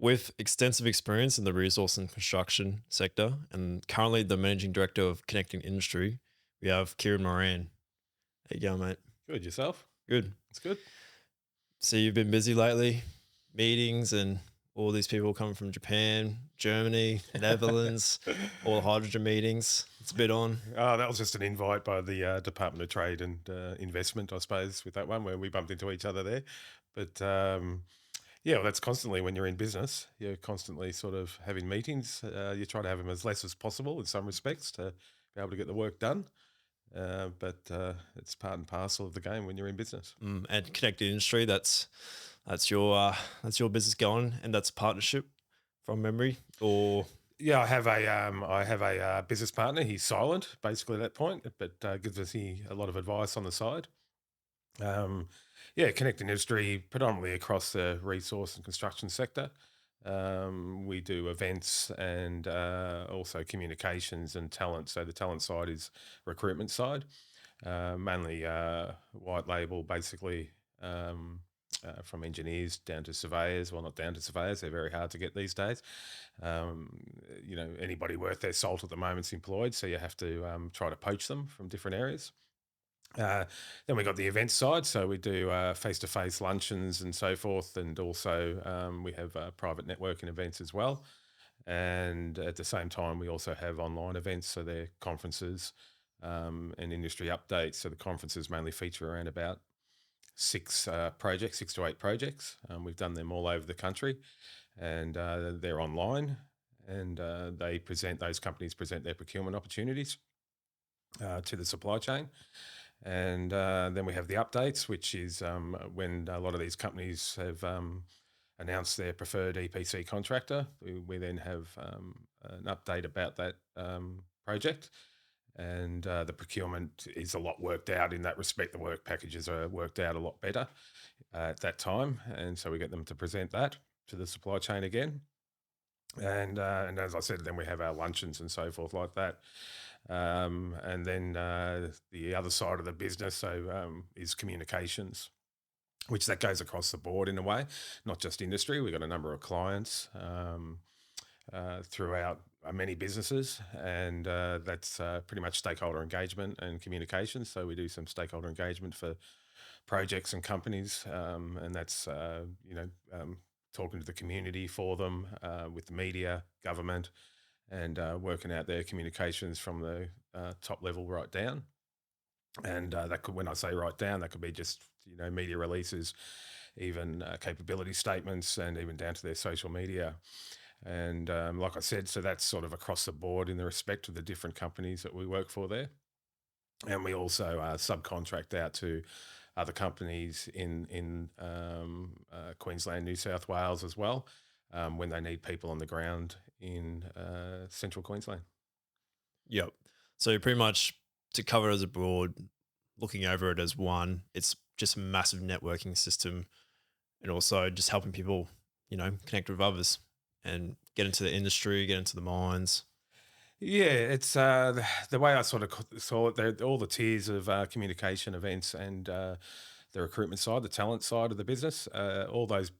With extensive experience in the resource and construction sector, and currently the managing director of Connecting Industry, we have Kieran Moran. How you going, mate? Good yourself. Good. It's good. So you've been busy lately, meetings and all these people coming from Japan, Germany, Netherlands, all the hydrogen meetings. It's a bit on. Oh, that was just an invite by the Department of Trade and Investment, I suppose, with that one where we bumped into each other there. But yeah, well, that's constantly when you're in business. You're constantly sort of having meetings. You try to have them as less as possible in some respects to be able to get the work done. But it's part and parcel of the game when you're in business. And Connected Industry, that's your business going, and that's a partnership from memory. Or Yeah, I have a business partner. He's silent basically at that point, but gives us a lot of advice on the side. Um, yeah, connecting industry predominantly across the resource and construction sector. We do events and also communications and talent. So the talent side is recruitment side, mainly white label, basically. From engineers down to surveyors, well, not down to surveyors, they're very hard to get these days. Anybody worth their salt at the moment's employed, so you have to try to poach them from different areas. Uh, then we got the event side, so we do face-to-face luncheons and so forth, and also we have private networking events as well. And at the same time, we also have online events, so they're conferences and industry updates. So the conferences mainly feature around about six to eight projects. We've done them all over the country, and they're online. And those companies present their procurement opportunities to the supply chain. And then we have the updates, which is when a lot of these companies have announced their preferred EPC contractor. We then have an update about that project. And the procurement is a lot worked out in that respect. The work packages are worked out a lot better at that time. And so we get them to present that to the supply chain again. And as I said, then we have our luncheons and so forth like that. And then the other side of the business is communications, which that goes across the board in a way, not just industry. We've got a number of clients throughout many businesses, and that's pretty much stakeholder engagement and communications. So we do some stakeholder engagement for projects and companies, and that's talking to the community for them, with the media, government, and working out their communications from the top level right down. And that could, when I say right down, that could be just media releases, even capability statements, and even down to their social media. And like I said, so that's sort of across the board in the respect of the different companies that we work for there. And we also subcontract out to other companies in Queensland, New South Wales as well, when they need people on the ground in central Queensland. yep. So pretty much to cover it as a broad, looking over it as one, it's just a massive networking system, and also just helping people, connect with others and get into the industry, get into the mines. Yeah, it's the way I sort of saw it. All the tiers of communication events and the recruitment side, the talent side of the business, all those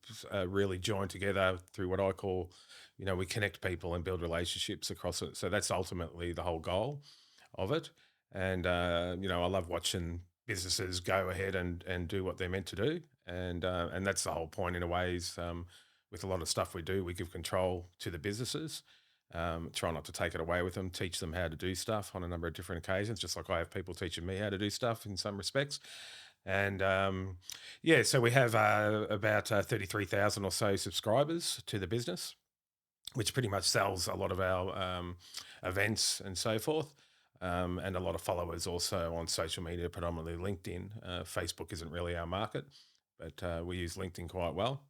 really join together through what I call, we connect people and build relationships across it. So that's ultimately the whole goal of it. And I love watching businesses go ahead and do what they're meant to do, and that's the whole point in a way. Is with a lot of stuff we do, we give control to the businesses. Try not to take it away with them, teach them how to do stuff on a number of different occasions, just like I have people teaching me how to do stuff in some respects. And yeah, so we have about 33,000 or so subscribers to the business, which pretty much sells a lot of our events and so forth. And a lot of followers also on social media, predominantly LinkedIn. Facebook isn't really our market, but we use LinkedIn quite well.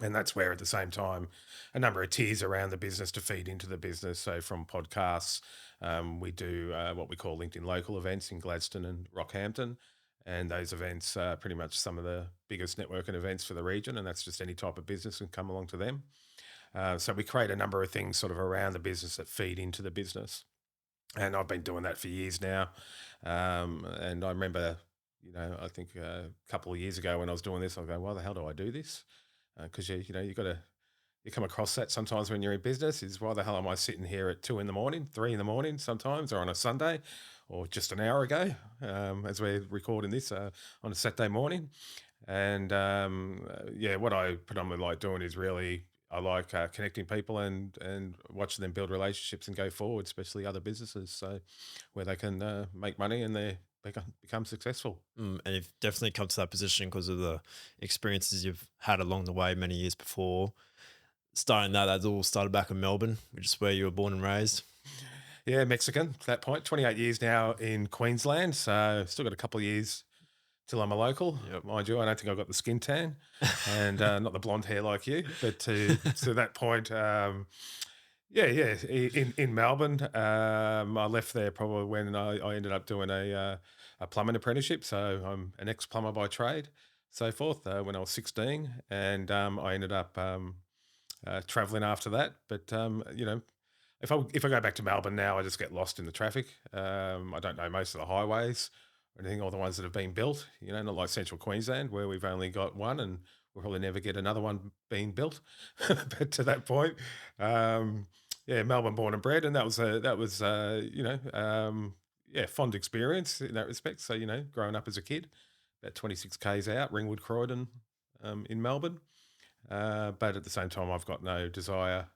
And that's where, at the same time, a number of tiers around the business to feed into the business. So, from podcasts, we do what we call LinkedIn local events in Gladstone and Rockhampton. And those events are pretty much some of the biggest networking events for the region. And that's just any type of business can come along to them. So, we create a number of things sort of around the business that feed into the business. And I've been doing that for years now. And I remember, I think a couple of years ago when I was doing this, I go, why the hell do I do this? Because you got to you come across that sometimes when you're in business is why the hell am I sitting here at 2 in the morning, 3 in the morning sometimes, or on a Sunday, or just an hour ago, as we're recording this on a Saturday morning. And yeah, what I predominantly like doing is really I like connecting people and watching them build relationships and go forward, especially other businesses, so where they can make money and they become successful. And you've definitely come to that position because of the experiences you've had along the way many years before. Starting that all started back in Melbourne, which is where you were born and raised. Yeah, Mexican at that point. 28 years now in Queensland, so still got a couple of years till I'm a local. Yep. Mind you, I don't think I've got the skin tan and not the blonde hair like you, but to that point, yeah, yeah. In Melbourne, I left there probably when I ended up doing a plumbing apprenticeship. So I'm an ex plumber by trade, so forth. When I was 16, and I ended up traveling after that. But if I go back to Melbourne now, I just get lost in the traffic. I don't know most of the highways or anything, all the ones that have been built. Not like Central Queensland where we've only got one, and we'll probably never get another one being built. But to that point, yeah, Melbourne born and bred, and yeah, fond experience in that respect. So growing up as a kid, about 26 k's out Ringwood Croydon, in Melbourne. But at the same time, I've got no desire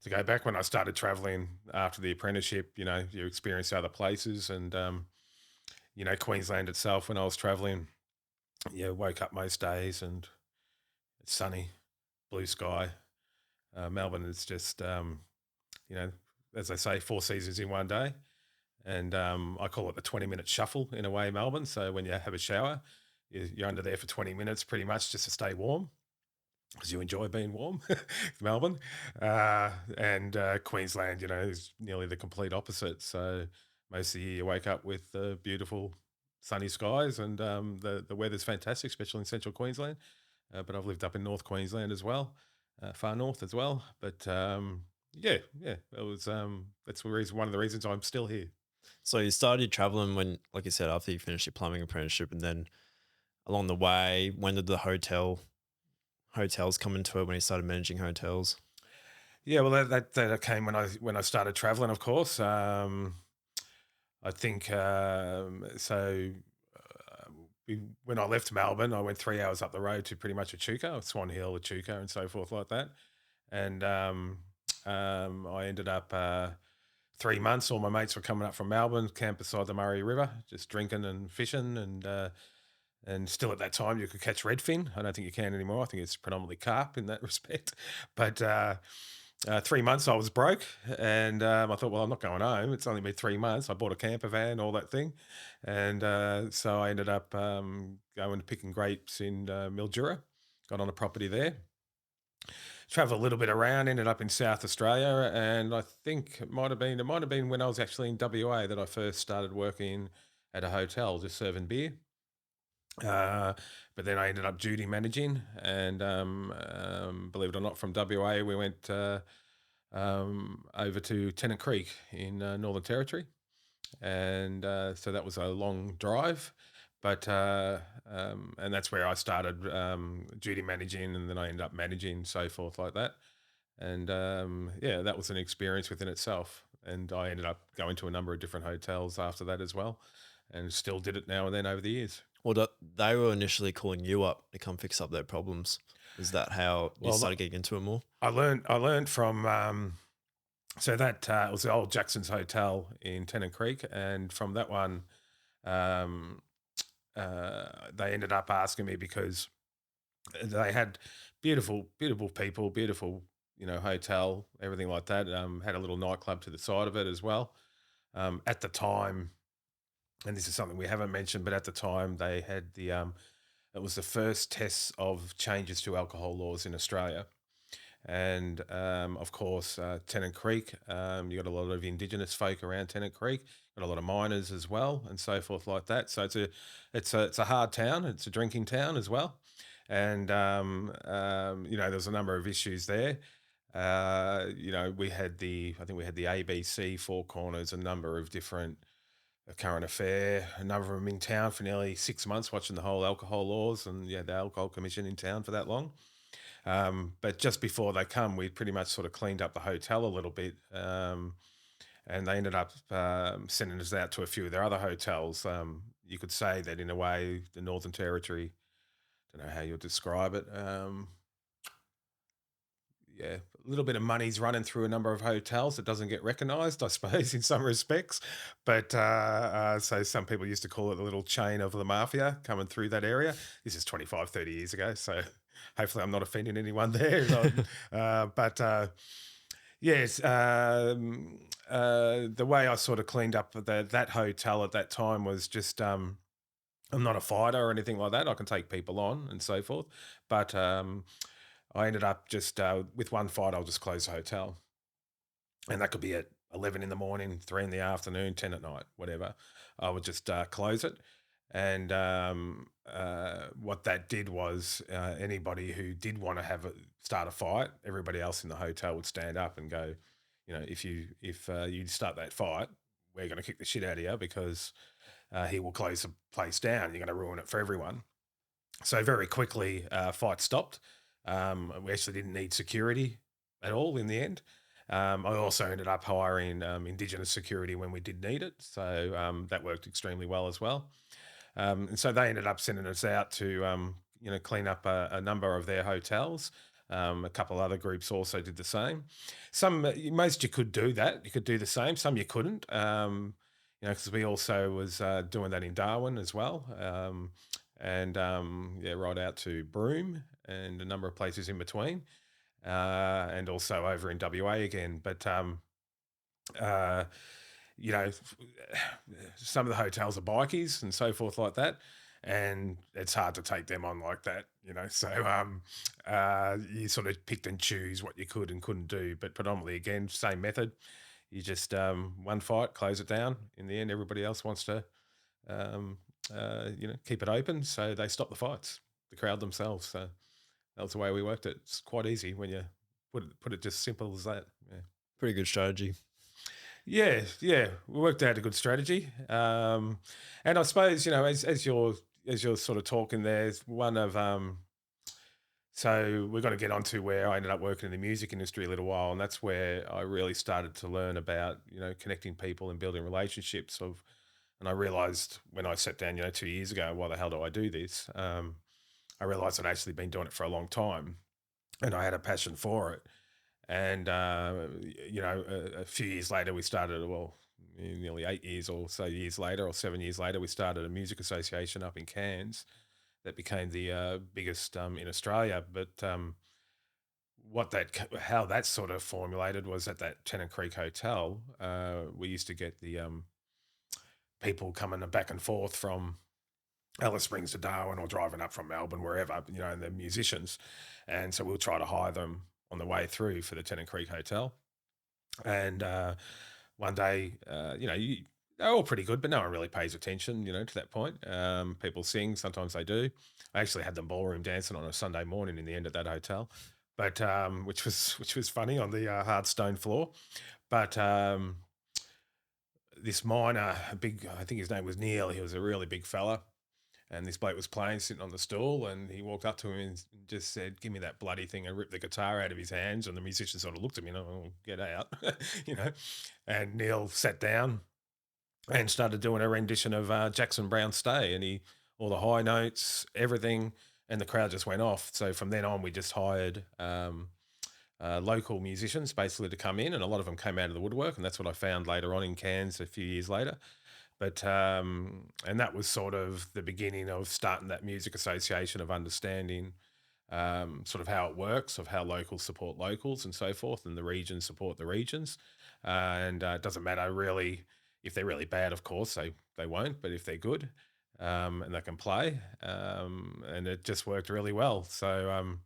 to go back. When I started traveling after the apprenticeship, you experience other places, and Queensland itself. When I was traveling, yeah, woke up most days and it's sunny, blue sky. Melbourne is just, you know, as they say, four seasons in one day. And I call it the 20-minute shuffle in a way, Melbourne. So when you have a shower, you're under there for 20 minutes pretty much just to stay warm because you enjoy being warm, Melbourne. And Queensland, is nearly the complete opposite. So most of the year you wake up with beautiful sunny skies, and the weather's fantastic, especially in central Queensland. But I've lived up in North Queensland as well, far north as well. But yeah, yeah, that's one of the reasons I'm still here. So you started traveling when, like you said, after you finished your plumbing apprenticeship, and then along the way, when did the hotels come into it? When you started managing hotels? Yeah, well, that came when I started traveling, of course. I think so. Uh, when I left Melbourne, I went 3 hours up the road to pretty much Echuca, Swan Hill, Echuca, and so forth like that. And I ended up 3 months. All my mates were coming up from Melbourne, camp beside the Murray River, just drinking and fishing, and still at that time you could catch redfin. I don't think you can anymore. I think it's predominantly carp in that respect. But 3 months I was broke, and I thought, well, I'm not going home. It's only been 3 months. I bought a camper van, all that thing, and so I ended up going picking grapes in Mildura. Got on a property there. Traveled a little bit around. Ended up in South Australia, and I think it might have been when I was actually in WA that I first started working at a hotel, just serving beer. Uh, but then I ended up duty managing, and believe it or not, from WA we went over to Tennant Creek in Northern Territory, and so that was a long drive. But and that's where I started duty managing, and then I ended up managing, so forth like that. And yeah, that was an experience within itself. And I ended up going to a number of different hotels after that as well, and still did it now and then over the years. Well, they were initially calling you up to come fix up their problems. Is that how you Well, started getting into it more? I learned from so that it was the old Jackson's Hotel in Tennant Creek, and from that one, um, they ended up asking me because they had beautiful, beautiful people, beautiful, hotel, everything like that. Had a little nightclub to the side of it as well. At the time, and this is something we haven't mentioned, but at the time they had it was the first tests of changes to alcohol laws in Australia. And of course, Tennant Creek, you got a lot of Indigenous folk around Tennant Creek, got a lot of miners as well, and so forth like that. So it's a hard town. It's a drinking town as well, and there was a number of issues there. I think we had the ABC Four Corners, a number of different current affair, a number of them in town for nearly 6 months, watching the whole alcohol laws, and yeah, the alcohol commission in town for that long. But just before they come, we pretty much sort of cleaned up the hotel a little bit. And they ended up sending us out to a few of their other hotels. You could say that in a way, the Northern Territory, don't know how you'll describe it. Yeah, a little bit of money's running through a number of hotels that doesn't get recognised, I suppose, in some respects. But so some people used to call it the little chain of the mafia coming through that area. This is 25, 30 years ago. So hopefully I'm not offending anyone there. But yes, the way I sort of cleaned up that hotel at that time was just I'm not a fighter or anything like that. I can take people on and so forth. But I ended up just with one fight, I'll just close the hotel. And that could be at 11 in the morning, 3 in the afternoon, 10 at night, whatever. I would just close it. And what that did was anybody who did want to start a fight, everybody else in the hotel would stand up and go, if you start that fight, we're going to kick the shit out of you because he will close the place down. You're going to ruin it for everyone. So very quickly, fight stopped. We actually didn't need security at all in the end. I also ended up hiring Indigenous security when we did need it, so that worked extremely well as well. And so they ended up sending us out to clean up a number of their hotels. A couple other groups also did the same. Most you could do that. You could do the same. Some you couldn't. Because we also was doing that in Darwin as well, and yeah, right out to Broome and a number of places in between, and also over in WA again. But uh, you know, some of the hotels are bikies and so forth like that, and it's hard to take them on like that. So you sort of picked and choose what you could and couldn't do, but predominantly again, same method. You just one fight, close it down. In the end, everybody else wants to, um, keep it open, so they stop the fights, the crowd themselves. So that was the way we worked it. It's quite easy when you put it just simple as that. Yeah. Pretty good strategy. Yeah, yeah, we worked out a good strategy, and I suppose as you're sort of talking, there's one of so we're going to get onto where I ended up working in the music industry a little while, and that's where I really started to learn about connecting people and building relationships. And I realized when I sat down 2 years ago, why the hell do I do this? I realized I'd actually been doing it for a long time, and I had a passion for it. And a few years later, we started. Well, nearly 8 years or so years later, or 7 years later, we started a music association up in Cairns that became the biggest in Australia. But how that sort of formulated was at that Tennant Creek Hotel. We used to get the people coming back and forth from Alice Springs to Darwin or driving up from Melbourne, wherever, and the musicians. And so we'll try to hire them on the way through for the Tennant Creek Hotel. And one day, they're all pretty good, but no one really pays attention, to that point. People sing, sometimes they do. I actually had them ballroom dancing on a Sunday morning in the end at that hotel, but which was funny on the hard stone floor. But this miner, I think his name was Neil. He was a really big fella, and this bloke was playing, sitting on the stool, and he walked up to him and just said, "Give me that bloody thing," and ripped the guitar out of his hands. And the musician sort of looked at me, "Oh, get out," you know. And Neil sat down and started doing a rendition of Jackson Brown's "Stay," and all the high notes, everything, and the crowd just went off. So from then on, we just hired local musicians basically to come in, and a lot of them came out of the woodwork, and that's what I found later on in Cairns a few years later. But and that was sort of the beginning of starting that music association, of understanding sort of how it works, of how locals support locals and so forth, and the regions support the regions. And it doesn't matter really if they're really bad, of course they won't, but if they're good and they can play, and it just worked really well. So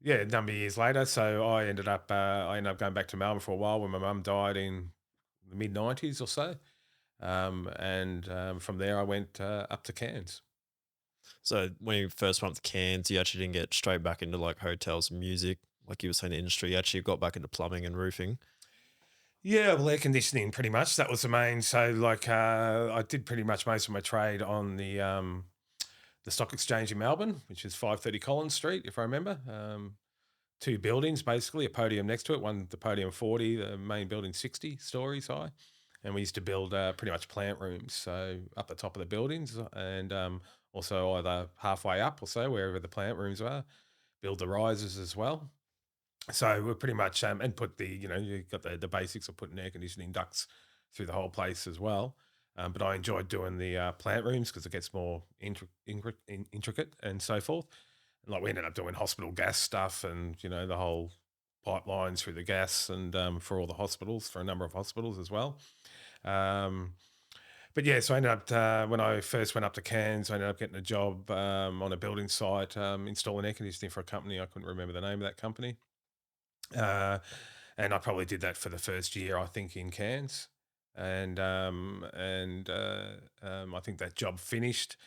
yeah, a number of years later, so I ended up going back to Melbourne for a while when my mum died in the mid 90s or so. And from there, I went up to Cairns. So when you first went to Cairns, you actually didn't get straight back into like hotels and music, like you were saying, the industry. You actually got back into plumbing and roofing. Yeah, well, air conditioning pretty much. That was the main. So, like, I did pretty much most of my trade on the the Stock Exchange in Melbourne, which is 530 Collins Street, if I remember. Two buildings, basically, a podium next to it. One, the podium 40, the main building 60 stories high. And we used to build pretty much plant rooms, so up the top of the buildings, and also either halfway up or so, wherever the plant rooms are, build the risers as well. So we're pretty much and put the you've got the basics of putting air conditioning ducts through the whole place as well. But I enjoyed doing the plant rooms because it gets more intricate and so forth. Like we ended up doing hospital gas stuff and the whole pipelines through the gas and for all the hospitals, for a number of hospitals as well. Um, but yeah, so I ended up when I first went up to Cairns, I ended up getting a job on a building site installing air conditioning for a company. I couldn't remember the name of that company. Uh, and I probably did that for the first year, I think, in Cairns. And I think that job finished.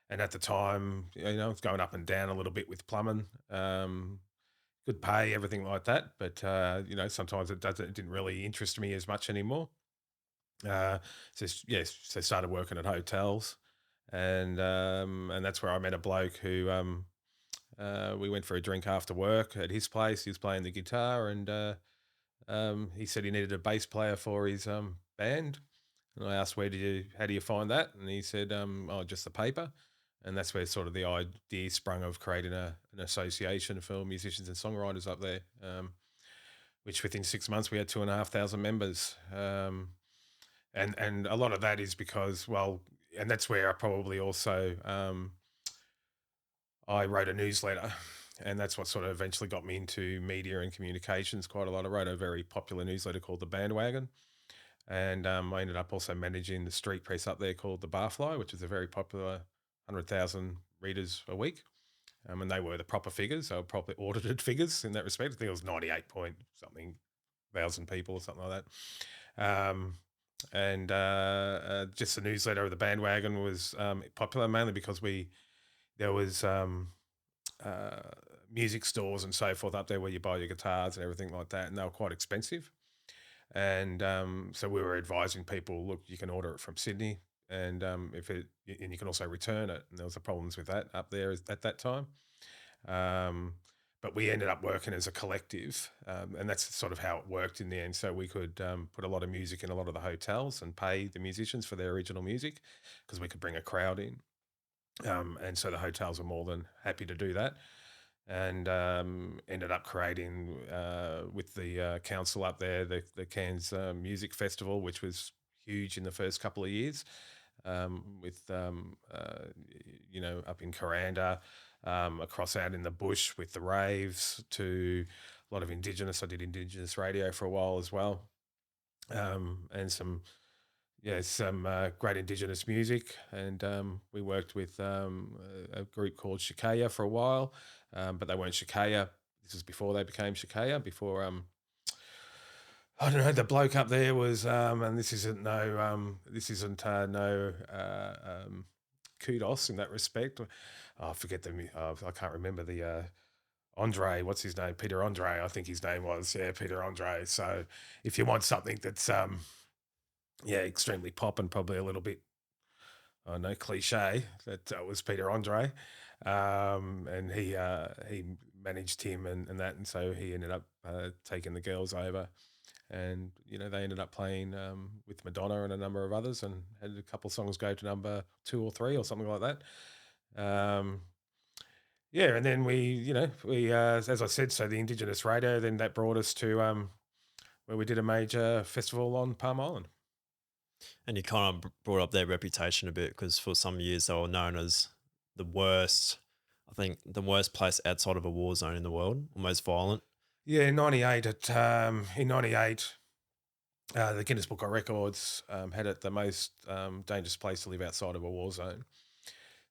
And at the time, it's going up and down a little bit with plumbing. Good pay, everything like that. But sometimes it didn't really interest me as much anymore. So started working at hotels, and that's where I met a bloke who we went for a drink after work at his place. He was playing the guitar, and he said he needed a bass player for his band. And I asked, how do you find that? And he said, oh, just the paper. And that's where sort of the idea sprung of creating an association for musicians and songwriters up there, which within 6 months we had 2,500 members. And a lot of that is because, well, and that's where I probably also I wrote a newsletter, and that's what sort of eventually got me into media and communications quite a lot. I wrote a very popular newsletter called The Bandwagon, and I ended up also managing the street press up there called The Barfly, which is a very popular 100,000 readers a week. And they were the proper figures, they were properly audited figures in that respect. I think it was 98 point something thousand people or something like that. And just the newsletter of The Bandwagon was popular mainly because there was uh, music stores and so forth up there where you buy your guitars and everything like that, and they were quite expensive. And so we were advising people, look, you can order it from Sydney, and and you can also return it. And there was the problems with that up there at that time. Um, but we ended up working as a collective, and that's sort of how it worked in the end. So we could put a lot of music in a lot of the hotels and pay the musicians for their original music because we could bring a crowd in. And so the hotels were more than happy to do that, and ended up creating with the council up there the Cairns Music Festival, which was huge in the first couple of years. With up in Coranda, across out in the bush with the raves to a lot of Indigenous. I did Indigenous radio for a while as well, and some great Indigenous music. And we worked with a group called Shikaya for a while, but they weren't Shikaya. This was before they became Shikaya. Before I don't know. The bloke up there was, and this isn't no kudos in that respect. Oh, I forget I can't remember the Andre. What's his name? Peter Andre. I think his name was. Yeah, Peter Andre. So if you want something that's extremely pop and probably a little bit, I know, cliche, that was Peter Andre, and he managed him and that, and so he ended up taking the girls over, and they ended up playing with Madonna and a number of others, and had a couple of songs go to number 2 or 3 or something like that. Yeah, and then as I said, so the Indigenous radio, then that brought us to where we did a major festival on Palm Island. And you kind of brought up their reputation a bit because for some years they were known as the worst, I think the worst place outside of a war zone in the world, most violent. Yeah, in '98, the Guinness Book of Records had it the most dangerous place to live outside of a war zone.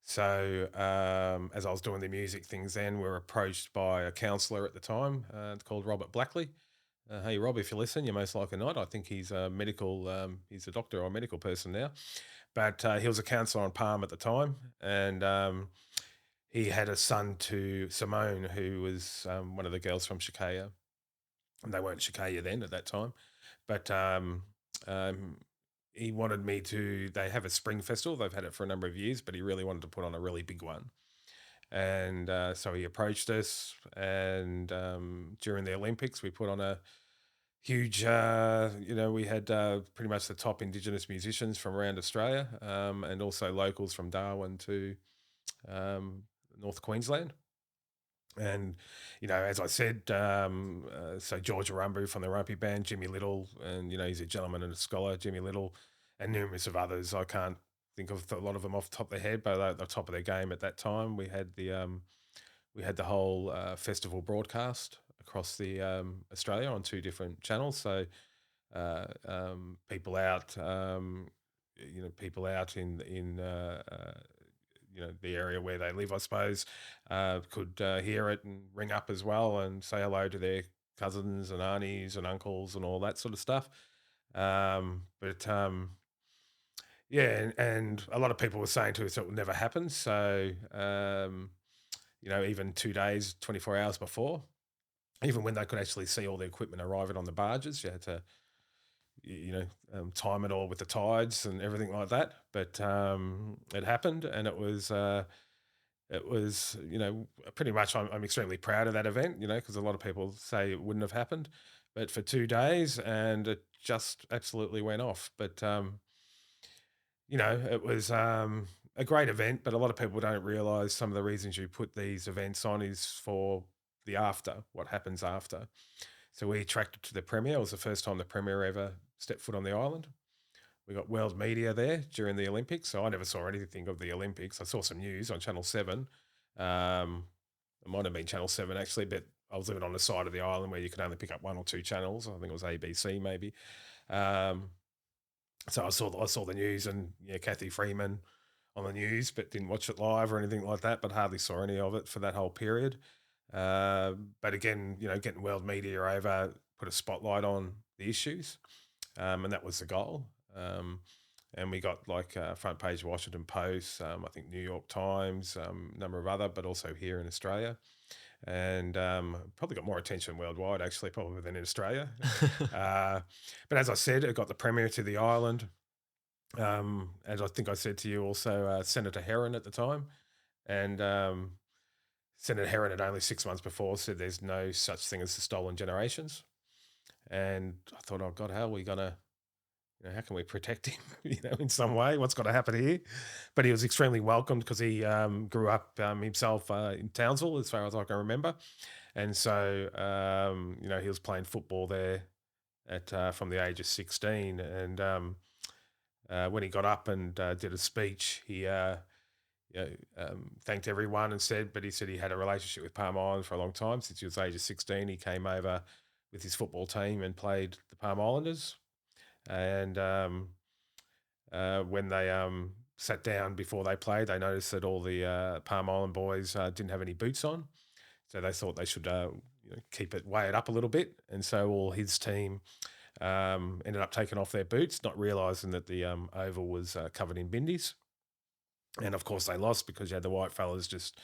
So as I was doing the music things then, we were approached by a counsellor at the time called Robert Blackley. Hey, Rob, if you listen, you're most likely not. I think he's he's a doctor or a medical person now. But he was a counsellor on Palm at the time. And he had a son to Simone, who was one of the girls from Shikaya. And they weren't Shikaya then at that time. But he wanted me to, they have a spring festival. They've had it for a number of years, but he really wanted to put on a really big one. And so he approached us, and during the Olympics, we put on a huge, we had pretty much the top Indigenous musicians from around Australia, and also locals from Darwin to um, North Queensland. And, as I said, so George Arumbu from the Rumpy Band, Jimmy Little, and, he's a gentleman and a scholar, Jimmy Little, and numerous of others. I can't think of a lot of them off the top of their head, but they're at the top of their game at that time. We had the whole festival broadcast across the Australia on two different channels. So people out, people out in the area where they live, I suppose, could hear it and ring up as well and say hello to their cousins and aunties and uncles and all that sort of stuff. But yeah, and a lot of people were saying to us it will never happen. So even 2 days, 24 hours before, even when they could actually see all the equipment arriving on the barges, you had to time it all with the tides and everything like that. But it happened, and it was pretty much. I'm extremely proud of that event, because a lot of people say it wouldn't have happened, but for 2 days, and it just absolutely went off. But it was a great event, but a lot of people don't realize some of the reasons you put these events on is for the after, what happens after. So we tracked it to the Premier. It was the first time the Premier ever stepped foot on the island. We got world media there during the Olympics. So I never saw anything of the Olympics. I saw some news on Channel 7. It might have been Channel 7 actually, but I was living on the side of the island where you could only pick up one or two channels. I think it was ABC maybe. Um, so I saw the news, and Kathy Freeman on the news, but didn't watch it live or anything like that, but hardly saw any of it for that whole period. But again, getting world media over put a spotlight on the issues, and that was the goal. And we got like front page Washington Post, I think New York Times, a number of other, but also here in Australia, and probably got more attention worldwide actually, probably than in Australia. uh, but as I said, it got the premier to the island. As I think I said to you, also Senator Heron at the time, and Senator Heron had only 6 months before said there's no such thing as the stolen generations. And I thought, oh God, how are we gonna, how can we protect him, in some way? What's got to happen here? But he was extremely welcomed because he grew up himself in Townsville, as far as I can remember, and so he was playing football there at from the age of 16, and when he got up and did a speech, he thanked everyone and said, but he said he had a relationship with Palm Island for a long time. Since he was age of 16, he came over with his football team and played the Palm Islanders. And when they sat down before they played, they noticed that all the Palm Island boys didn't have any boots on. So they thought they should keep it, weigh it up a little bit. And so all his team ended up taking off their boots, not realising that the oval was covered in bindies. And of course, they lost because you had the white fellas just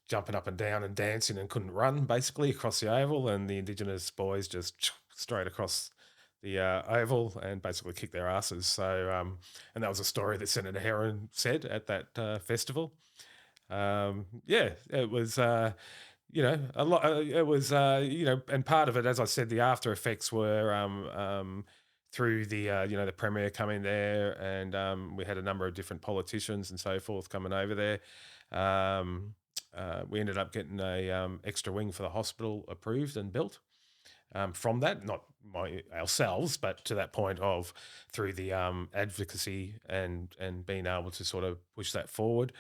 jumping up and down and dancing and couldn't run basically across the oval, and the Indigenous boys just straight across the oval and basically kicked their asses. So, and that was a story that Senator Heron said at that festival. Yeah, it was. A lot. It was, and part of it, as I said, the after effects were through the premier coming there, and we had a number of different politicians and so forth coming over there. We ended up getting a extra wing for the hospital approved and built. From that, not ourselves, but to that point of through the advocacy and being able to sort of push that forward.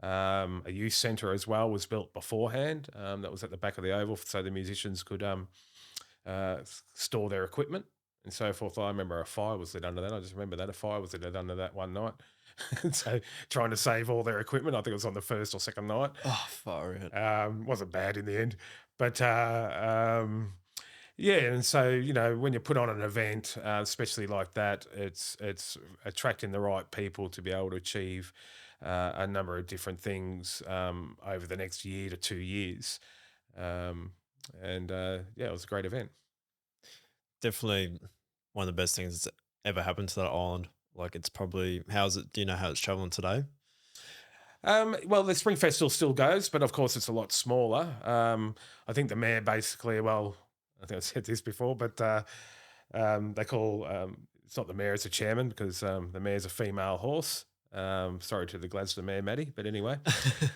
A youth centre as well was built beforehand. That was at the back of the oval, so the musicians could store their equipment and so forth. I remember a fire was lit under that. I just remember that a fire was lit under that one night. So trying to save all their equipment. I think it was on the first or second night. Oh, far out. Wasn't bad in the end, but yeah. And so when you put on an event, especially like that, it's attracting the right people to be able to achieve a number of different things over the next year to 2 years. And yeah, it was a great event. Definitely one of the best things that's ever happened to that island. Like, it's probably, how's it? Do you know how it's traveling today? Well, the Spring Festival still goes, but of course it's a lot smaller. I think the mayor basically, well, I think I said this before, but they call it's not the mayor, it's the chairman because the mayor's a female horse. Sorry to the Gladstone mayor, Maddie, but anyway.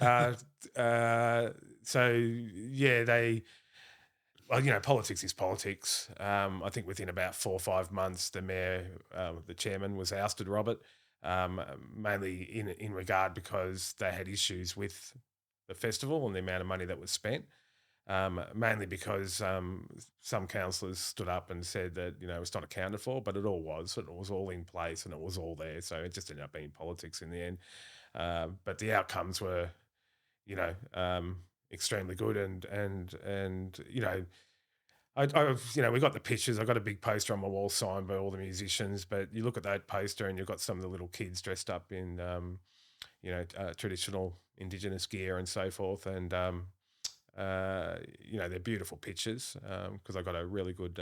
Uh, uh, so yeah, well, politics is politics. I think within about 4 or 5 months, the mayor, the chairman, was ousted, Robert, um, mainly in regard because they had issues with the festival and the amount of money that was spent. Mainly because some councillors stood up and said that it's not accounted for, but it all was. It was all in place and it was all there. So it just ended up being politics in the end. But the outcomes were, you know, um, extremely good and we got the pictures. I got a big poster on my wall signed by all the musicians. But you look at that poster, and you've got some of the little kids dressed up in, traditional Indigenous gear and so forth. And they're beautiful pictures. Because I got a really good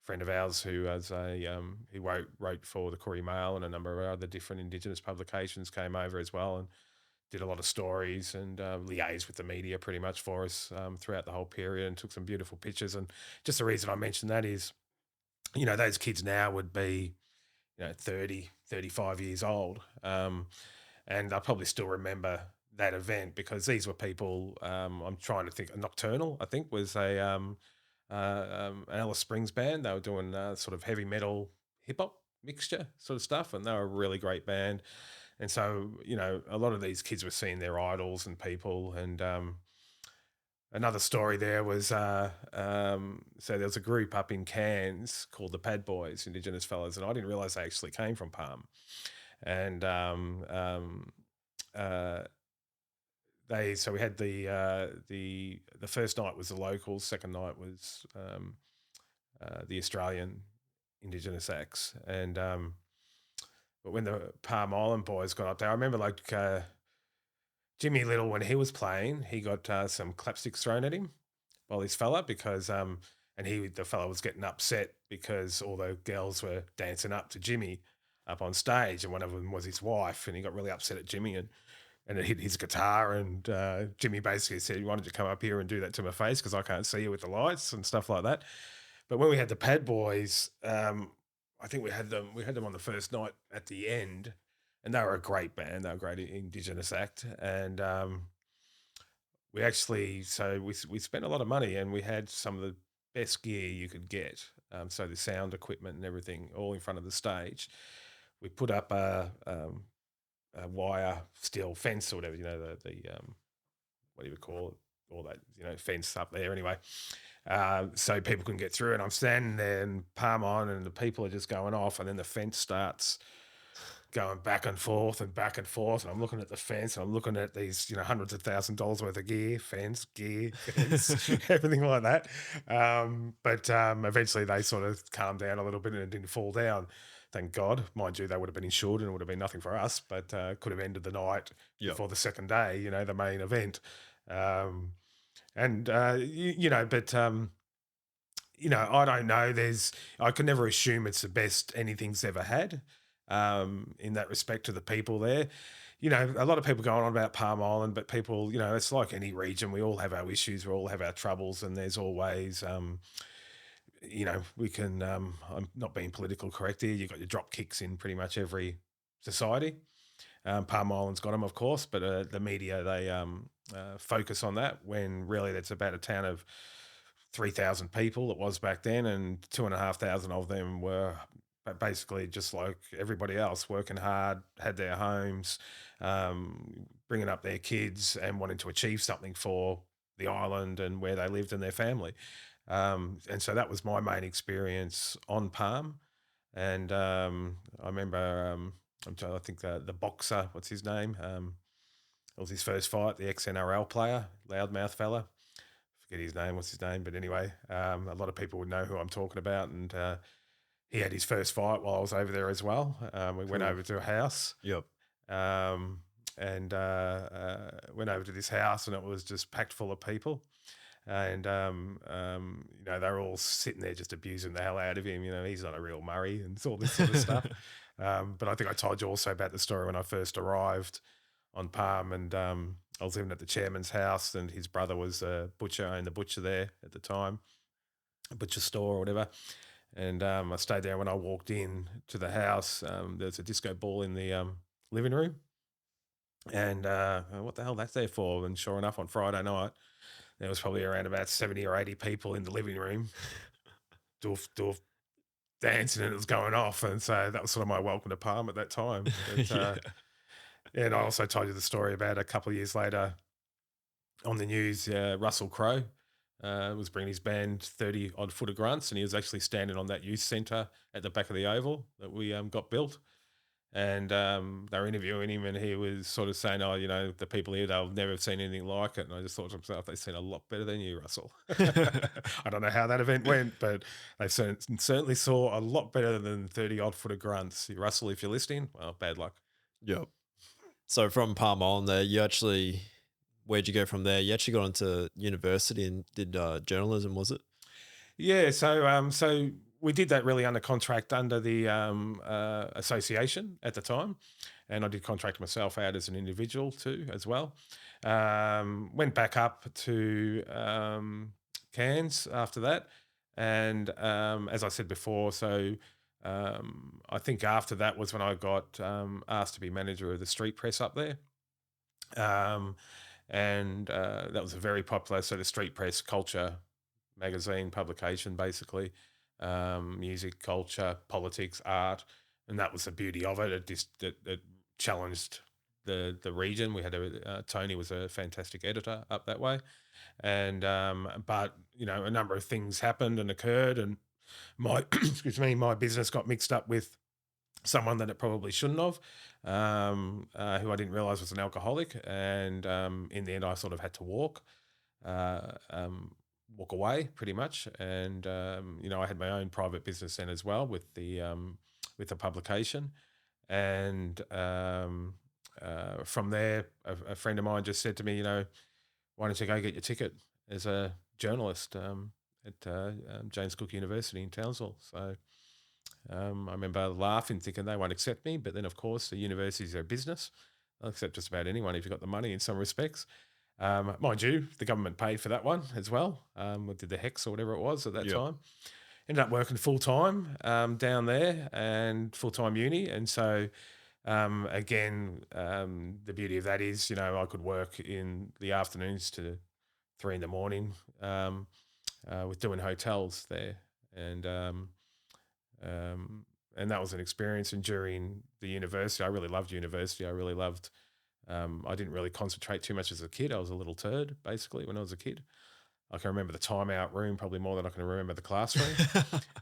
friend of ours who has he wrote for the Koori Mail and a number of other different Indigenous publications, came over as well and did a lot of stories and liaised with the media pretty much for us throughout the whole period and took some beautiful pictures. And just the reason I mentioned that is, those kids now would be, 30, 35 years old. And I probably still remember that event because these were people, I'm trying to think, Nocturnal, I think, was an Alice Springs band. They were doing sort of heavy metal, hip hop mixture sort of stuff. And they were a really great band. And so, a lot of these kids were seeing their idols and people. And another story there was so there was a group up in Cairns called the Pad Boys, Indigenous fellas, and I didn't realize they actually came from Palm. And uh, so we had the first night was the locals, second night was the Australian Indigenous acts, and but when the Palm Island boys got up there, I remember like Jimmy Little, when he was playing, he got some clapsticks thrown at him by this fella because and the fella was getting upset because all the girls were dancing up to Jimmy up on stage, and one of them was his wife, and he got really upset at Jimmy and it hit his guitar, and Jimmy basically said, "Why don't you come up here and do that to my face because I can't see you with the lights and stuff like that." But when we had the Pad Boys, I think we had them on the first night at the end, and they were a great band. They were a great Indigenous act, and we actually we spent a lot of money, and we had some of the best gear you could get. So the sound equipment and everything, all in front of the stage. We put up a wire steel fence or whatever, the what do you call it? All that, fence up there anyway. So people can get through. And I'm standing there and palm on, and the people are just going off, and then the fence starts going back and forth and back and forth. And I'm looking at the fence, and I'm looking at these, hundreds of $1,000s worth of gear, fence, everything like that. But eventually they sort of calmed down a little bit and it didn't fall down. Thank God. Mind you, they would have been insured and it would have been nothing for us, but could have ended the night Yep. before the second day, the main event. And, but, I don't know. I can never assume it's the best anything's ever had in that respect to the people there. A lot of people going on about Palm Island, but people, it's like any region. We all have our issues, we all have our troubles, and there's always, we can, I'm not being political correct here. You've got your drop kicks in pretty much every society. Palm Island's got them, of course, but the media, they focus on that when really that's about a town of 3,000 people it was back then, and 2,500 of them were basically just like everybody else, working hard, had their homes, bringing up their kids and wanting to achieve something for the island and where they lived and their family. And so that was my main experience on Palm. And I remember, I think the boxer, what's his name? It was his first fight, the ex-NRL player, loudmouth fella. Forget his name, what's his name? But anyway, a lot of people would know who I'm talking about. And he had his first fight while I was over there as well. We went Cool. over to a house. Yep. And went over to this house, and it was just packed full of people. And they're all sitting there just abusing the hell out of him. He's not a real Murray and all this sort of stuff. But I think I told you also about the story when I first arrived on Palm, and I was living at the chairman's house, and his brother was a butcher, owned the butcher there at the time, a butcher store or whatever. And I stayed there. When I walked in to the house, there's a disco ball in the living room, and what the hell that's there for? And sure enough, on Friday night, there was probably around about 70 or 80 people in the living room, doof, doof, dancing, and it was going off. And so that was sort of my welcome to Palm at that time. But Yeah. and I also told you the story about a couple of years later on the news, Russell Crowe was bringing his band 30 odd foot of grunts, and he was actually standing on that youth centre at the back of the oval that we got built. And they were interviewing him, and he was sort of saying, "Oh, you know, the people here, they'll never have seen anything like it." And I just thought to myself, "They've seen a lot better than you, Russell." I don't know how that event went, but they certainly saw a lot better than 30 odd foot of grunts. Russell, if you're listening, well, bad luck. Yep. So from Palm on there, where'd you go from there? You actually got into university and did journalism, was it? Yeah, so we did that really under contract under the association at the time, and I did contract myself out as an individual too as well. Went back up to Cairns after that, and as I said before, I think after that was when I got asked to be manager of the street press up there. Um, and that was a very popular sort of street press culture magazine publication, basically, music, culture, politics, art, and that was the beauty of it. It challenged the region. We had Tony was a fantastic editor up that way, and but you know a number of things happened and occurred, and my excuse me, my business got mixed up with someone that it probably shouldn't have, who I didn't realize was an alcoholic, and in the end, I sort of had to uh, um, walk away pretty much. And you know, I had my own private business then as well with the publication, and from there, a friend of mine just said to me, you know, why don't you go get your ticket as a journalist at James Cook University in Townsville? So I remember laughing, thinking they won't accept me. But then, of course, the universities are a business. They'll accept just about anyone if you've got the money in some respects. Mind you, the government paid for that one as well. We did the HEX or whatever it was at that Yep. time. Ended up working full time down there and full time uni. And so, again, the beauty of that is, you know, I could work in the afternoons to 3 in the morning with doing hotels there. And um, and that was an experience. And during the university, I really loved university. I really loved. I didn't really concentrate too much as a kid. I was a little turd, basically, when I was a kid. I can remember the timeout room probably more than I can remember the classroom.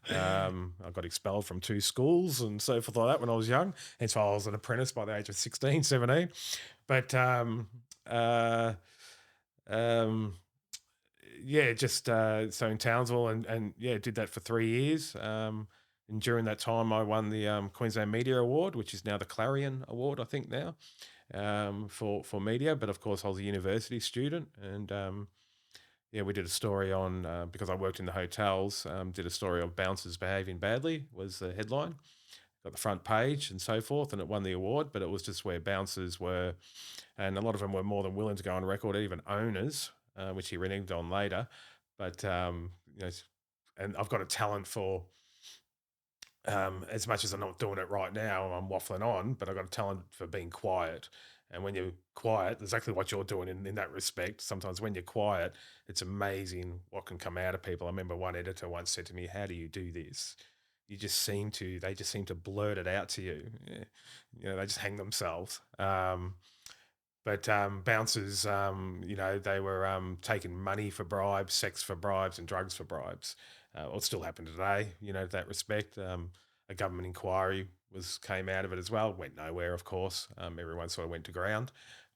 I got expelled from 2 schools and so forth like that when I was young. And so I was an apprentice by the age of 16, 17. But uh, um, yeah, just so in Townsville and yeah, did that for 3 years. And during that time, I won the Queensland Media Award, which is now the Clarion Award, I think now, for media. But of course, I was a university student, and yeah, we did a story on because I worked in the hotels. Did a story of bouncers behaving badly was the headline. Got the front page and so forth, and it won the award. But it was just where bouncers were, and a lot of them were more than willing to go on record, even owners, which he reneged on later. But you know, and I've got a talent for as much as I'm not doing it right now, I'm waffling on, but I've got a talent for being quiet. And when you're quiet, exactly what you're doing in that respect. Sometimes when you're quiet, it's amazing what can come out of people. I remember one editor once said to me, "How do you do this? They just seem to blurt it out to you. Yeah. You know, they just hang themselves." But bouncers, you know, they were taking money for bribes, sex for bribes, and drugs for bribes. Well, it still happened today, you know, to that respect. A government inquiry came out of it as well. Went nowhere, of course. Everyone sort of went to ground.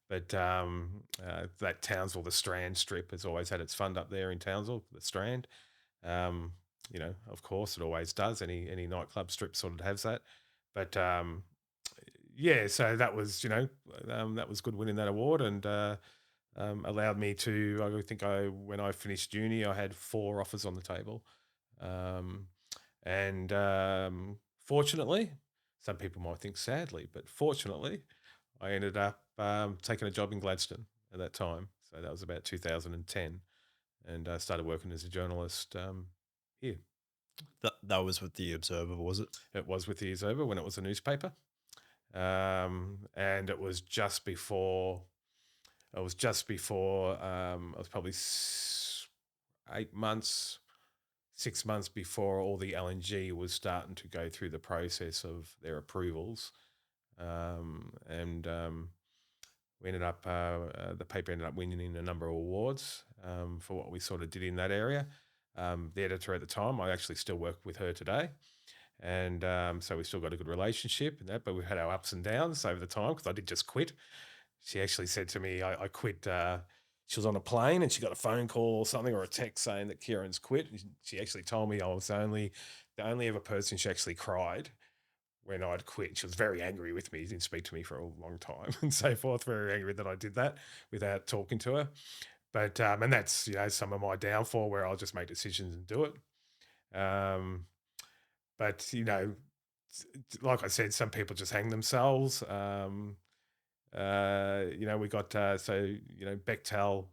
But that Townsville, the Strand strip, has always had its fund up there in Townsville, the Strand. Um, you know, of course, it always does. Any nightclub strip sort of has that. But yeah, so that was, you know, that was good winning that award, and allowed me to. I think when I finished uni, I had 4 offers on the table, um, and fortunately, some people might think sadly, but fortunately, I ended up taking a job in Gladstone at that time. So that was about 2010, and I started working as a journalist here. That was with the Observer, was it? It was with the Years Over when it was a newspaper, and it was just before. It was just before. I was probably 8 months, 6 months before all the LNG was starting to go through the process of their approvals, and we ended up the paper ended up winning a number of awards for what we sort of did in that area. The editor at the time, I actually still work with her today, and so we still got a good relationship and that. But we've had our ups and downs over the time because I did just quit. She actually said to me, I quit. She was on a plane and she got a phone call or something or a text saying that Kieran's quit. And she actually told me I was the only ever person she actually cried when I'd quit. She was very angry with me. She didn't speak to me for a long time and so forth. Very angry that I did that without talking to her. But and that's some of my downfall where I'll just make decisions and do it. Um, but like I said, some people just hang themselves. We got Bechtel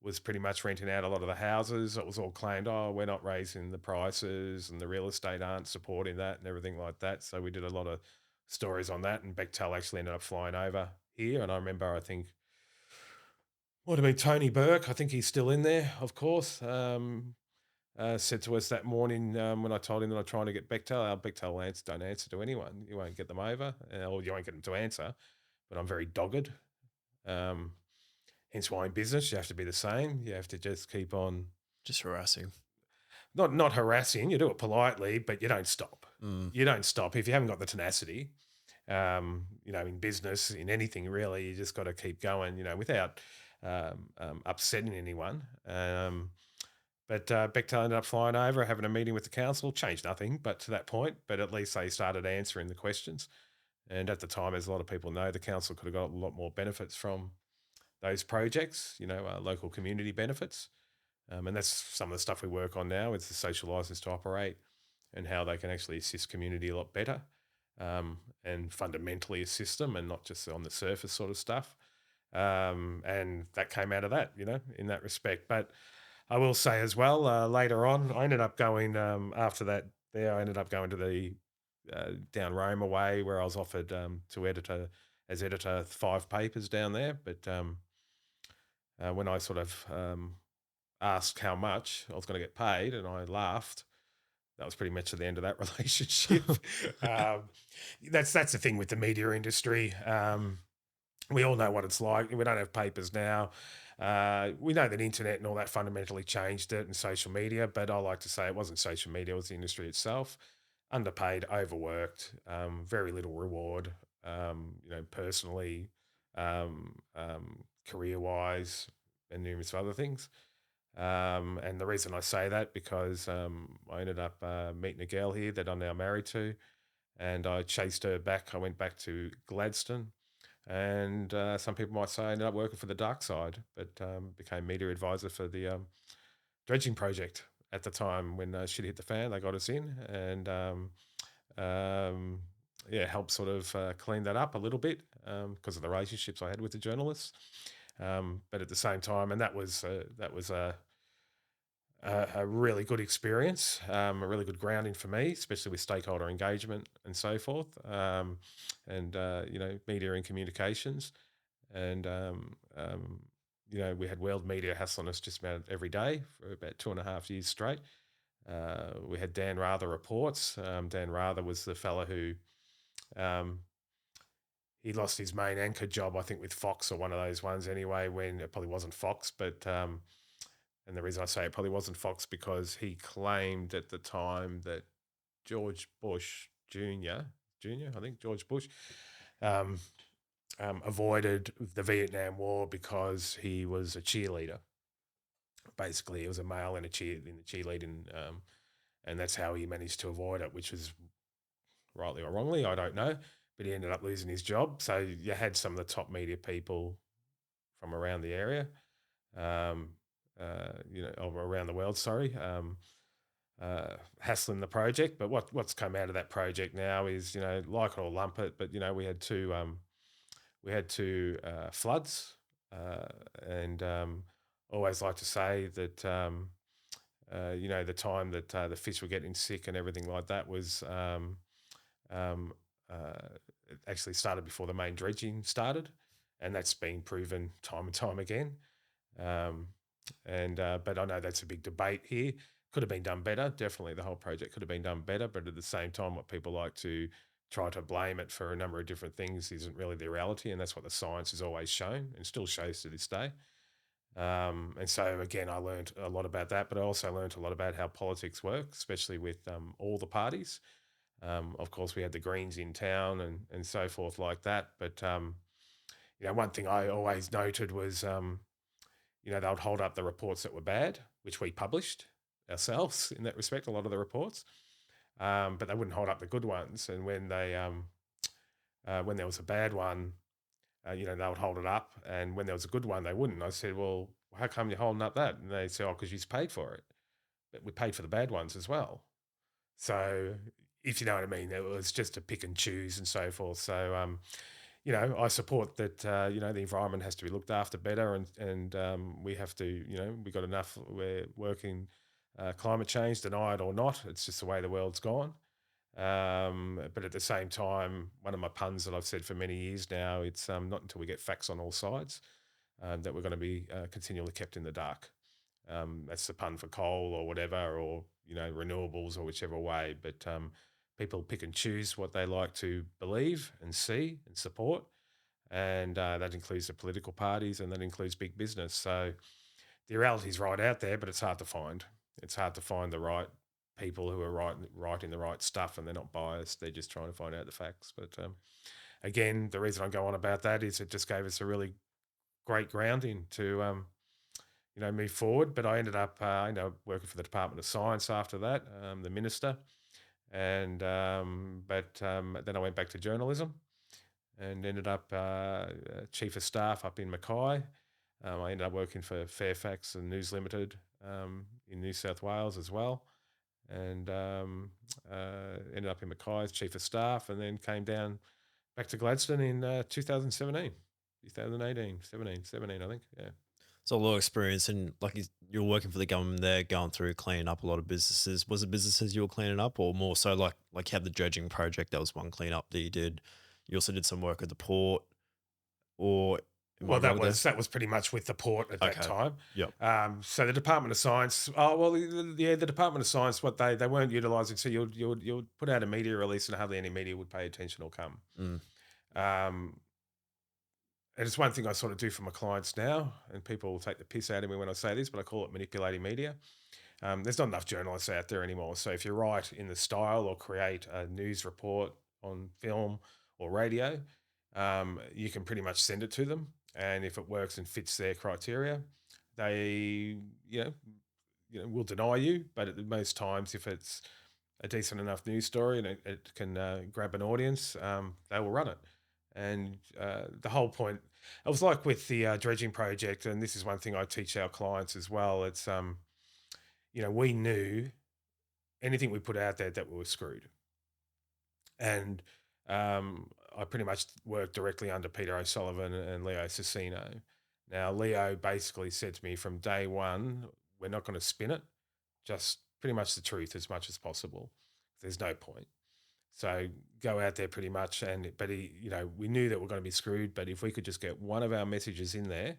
was pretty much renting out a lot of the houses. It was all claimed, oh, we're not raising the prices and the real estate aren't supporting that and everything like that. So we did a lot of stories on that, and Bechtel actually ended up flying over here. And I remember, I think, what have been Tony Burke? I think he's still in there, of course. Said to us that morning when I told him that I'm trying to get Bechtel, our Bechtel don't answer to anyone. You won't get them over, or you won't get them to answer. But I'm very dogged. Um, Hence why in business you have to be the same. You have to just keep on Just harassing. not harassing. You do it politely, but you don't stop. Mm. You don't stop if you haven't got the tenacity. In business, in anything really, you just got to keep going. Without upsetting anyone. But Bechtel ended up flying over, having a meeting with the council. Changed nothing, but to that point. But at least they started answering the questions. And at the time, as a lot of people know, the council could have got a lot more benefits from those projects, local community benefits. And that's some of the stuff we work on now with the social license to operate and how they can actually assist community a lot better and fundamentally assist them and not just on the surface sort of stuff. And that came out of that, in that respect. But I will say as well, later on, I ended up going after that there, I ended up going to the down Roma way where I was offered to editor 5 papers down there. But when I sort of asked how much I was going to get paid, and I laughed, that was pretty much at the end of that relationship. That's the thing with the media industry. We all know what it's like. We don't have papers now. We know that internet and all that fundamentally changed it, and social media. But I like to say it wasn't social media; it was the industry itself. Underpaid, overworked, very little reward. Personally, career-wise, and numerous other things. And the reason I say that because I ended up meeting a girl here that I'm now married to, and I chased her back. I went back to Gladstone, and some people might say I ended up working for the dark side, but became media advisor for the dredging project at the time when shit hit the fan. They got us in, and helped sort of clean that up a little bit because of the relationships I had with the journalists. But at the same time, and that was a really good experience, a really good grounding for me, especially with stakeholder engagement and so forth, and media and communications. And we had world media hassling us just about every day for about 2.5 years straight. We had Dan Rather reports. Dan Rather was the fella who he lost his main anchor job, I think, with Fox or one of those ones anyway, when it probably wasn't Fox. But and the reason I say it probably wasn't Fox because he claimed at the time that George Bush Jr., I think George Bush, avoided the Vietnam War because he was a cheerleader. Basically, he was a male in the cheerleading, and that's how he managed to avoid it, which was rightly or wrongly, I don't know. But he ended up losing his job. So you had some of the top media people from around the area, around the world, sorry, hassling the project. But what's come out of that project now is, like it or lump it, but, we had two We had two floods, uh, and always like to say that the time that the fish were getting sick and everything like that was um, it actually started before the main dredging started, and that's been proven time and time again. Um, and But I know that's a big debate here. Could have been done better. Definitely, the whole project could have been done better. But at the same time, what people like to try to blame it for a number of different things isn't really the reality, and that's what the science has always shown and still shows to this day. And so again, I learned a lot about that, but I also learned a lot about how politics work, especially with all the parties. Of course, we had the Greens in town and so forth like that. But one thing I always noted was they would hold up the reports that were bad, which we published ourselves in that respect, a lot of the reports, but they wouldn't hold up the good ones. And when there was a bad one, they would hold it up, and when there was a good one, they wouldn't. I said, "Well, how come you're holding up that?" And they said, "Oh, because you paid for it, but we paid for the bad ones as well." So, if you know what I mean, it was just to pick and choose and so forth. So, I support that. The environment has to be looked after better, and we have to. We got enough. We're working climate change, deny it or not. It's just the way the world's gone. But at the same time, one of my puns that I've said for many years now, it's not until we get facts on all sides that we're going to be continually kept in the dark. That's the pun for coal or whatever, or renewables or whichever way. But people pick and choose what they like to believe and see and support, and that includes the political parties and that includes big business. So the reality is right out there, but it's hard to find. It's hard to find the right people who are writing the right stuff, and they're not biased. They're just trying to find out the facts. But again, the reason I go on about that is it just gave us a really great grounding to move forward. But I ended up working for the Department of Science after that, the minister, and then I went back to journalism and ended up chief of staff up in Mackay. I ended up working for Fairfax and News Limited in New South Wales as well, and ended up in Mackay as chief of staff, and then came down back to Gladstone in 2017, 2018, 17, I think. Yeah. So a lot of experience, and like you're working for the government there, going through cleaning up a lot of businesses. Was it businesses you were cleaning up, or more so like you had the dredging project? That was one cleanup that you did. You also did some work at the port, or am I Well, that wrong there? was that was pretty much with the port at that Okay. time. Yep. So the Department of Science, oh well, yeah, the Department of Science, what they weren't utilising. So you'll put out a media release, and hardly any media would pay attention or come. Mm. Um, and it's one thing I sort of do for my clients now, and people will take the piss out of me when I say this, but I call it manipulating media. There's not enough journalists out there anymore. So if you write in the style or create a news report on film or radio, you can pretty much send it to them. And if it works and fits their criteria, they, you know, will deny you. But at the most times, if it's a decent enough news story and it can grab an audience, they will run it. And the whole point, it was like with the dredging project, and this is one thing I teach our clients as well. It's we knew anything we put out there that we were screwed. And I pretty much worked directly under Peter O'Sullivan and Leo Cicino. Now, Leo basically said to me from day one, we're not going to spin it, just pretty much the truth as much as possible. There's no point. So go out there pretty much. But we knew that we're going to be screwed. But if we could just get one of our messages in there,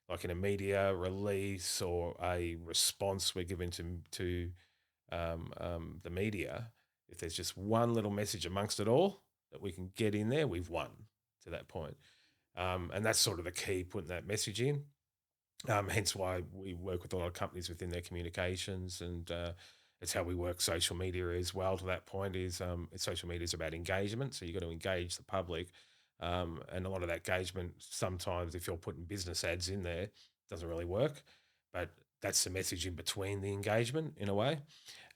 like in a media release or a response we're giving to the media, if there's just one little message amongst it all that we can get in there, we've won to that point. And that's sort of the key, putting that message in. Hence why we work with a lot of companies within their communications, and it's how we work social media as well. To that point, is social media is about engagement, so you've got to engage the public, and a lot of that engagement sometimes, if you're putting business ads in there, doesn't really work. But that's the message in between the engagement in a way.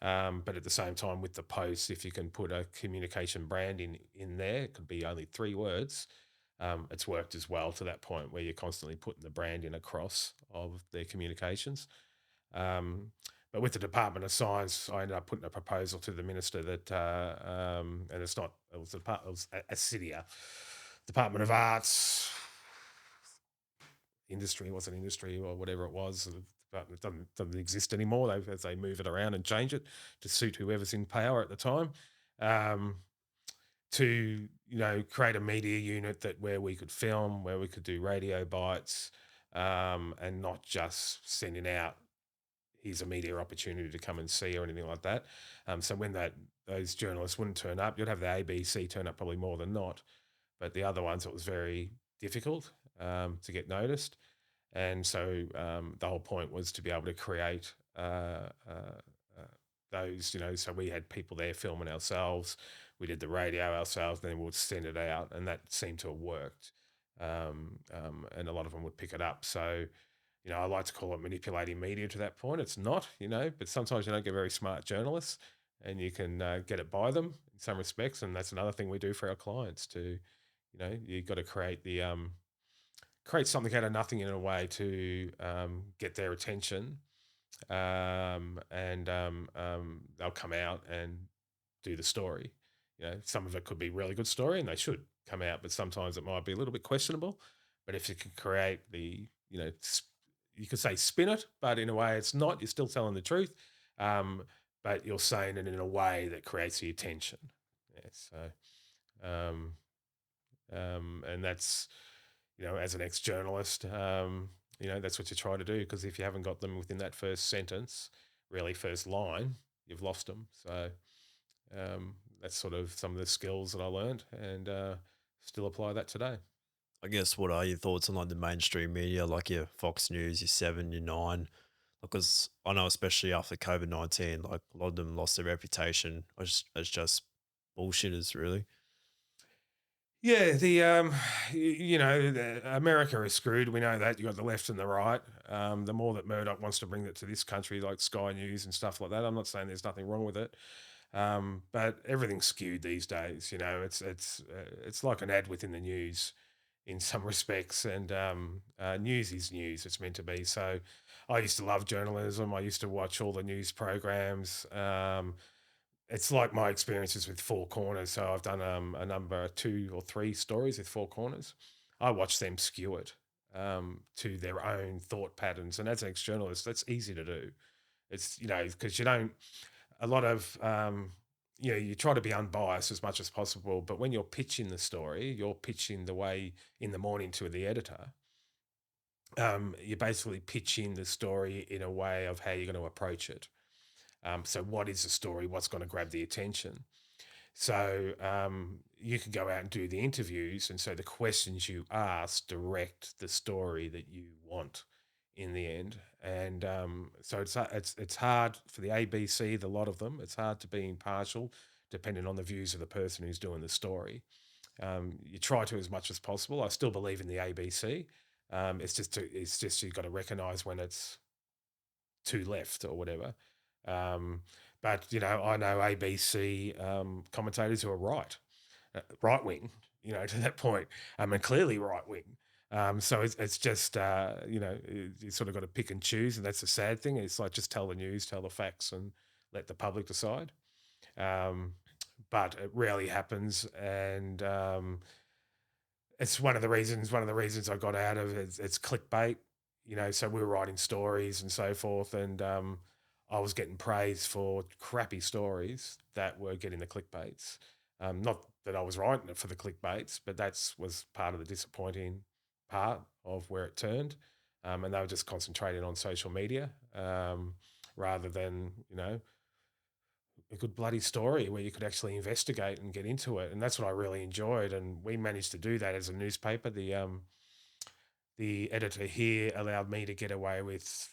But at the same time, with the posts, if you can put a communication brand in there, it could be only 3 words. It's worked as well to that point where you're constantly putting the brand in across of their communications. Um, but with the Department of Science, I ended up putting a proposal to the minister that, and it's not, it was, it was ASIDIA. Department of Arts, industry, wasn't industry or whatever it was. But it doesn't exist anymore. As they move it around and change it to suit whoever's in power at the time. Um, to create a media unit that where we could film, where we could do radio bites, and not just sending out here's a media opportunity to come and see or anything like that. So when those journalists wouldn't turn up, you'd have the ABC turn up probably more than not, but the other ones it was very difficult to get noticed. And so the whole point was to be able to create those, so we had people there filming ourselves. We did the radio ourselves, then we'd send it out, and that seemed to have worked. And a lot of them would pick it up. So, I like to call it manipulating media to that point. It's not, but sometimes you don't get very smart journalists and you can get it by them in some respects. And that's another thing we do for our clients to, you've got to create something out of nothing in a way to get their attention, and they'll come out and do the story. Some of it could be really good story, and they should come out, but sometimes it might be a little bit questionable. But if you can create you could say spin it, but in a way it's not. You're still telling the truth, um, but you're saying it in a way that creates the attention. Yeah, so and that's as an ex-journalist, that's what you try to do, because if you haven't got them within that first sentence, really first line, you've lost them. So that's sort of some of the skills that I learned, and still apply that today. I guess what are your thoughts on like the mainstream media, like your Fox News, your Seven, your Nine? Because I know, especially after COVID-19, like a lot of them lost their reputation as just bullshitters, really. Yeah, America is screwed. We know that. You got the left and the right. The more that Murdoch wants to bring that to this country, like Sky News and stuff like that, I'm not saying there's nothing wrong with it, but everything's skewed these days. It's like an ad within the news in some respects, and news is news. It's meant to be. So, I used to love journalism. I used to watch all the news programs. It's like my experiences with Four Corners. So I've done a number two or three stories with Four Corners. I watch them skew it to their own thought patterns, and as an ex-journalist, that's easy to do. It's because you don't a lot of you try to be unbiased as much as possible, but when you're pitching the story, you're pitching the way in the morning to the editor. You're basically pitching the story in a way of how you're going to approach it. So, what is the story? What's going to grab the attention? So you can go out and do the interviews, and so the questions you ask direct the story that you want in the end. And so it's hard for the ABC, the lot of them. It's hard to be impartial, depending on the views of the person who's doing the story. You try to as much as possible. I still believe in the ABC. It's just you've got to recognise when it's too left or whatever. Um, but I know ABC commentators who are right wing, to that point. And clearly right wing. So it's just you sort of got to pick and choose, and that's the sad thing. It's like just tell the news, tell the facts, and let the public decide. Um, but it rarely happens, and it's one of the reasons I got out of it. It's clickbait, so we were writing stories and so forth, and I was getting praise for crappy stories that were getting the clickbaits. Not that I was writing it for the clickbaits, but that's was part of the disappointing part of where it turned. And they were just concentrating on social media, rather than a good bloody story where you could actually investigate and get into it. And that's what I really enjoyed. And we managed to do that as a newspaper. The editor here allowed me to get away with.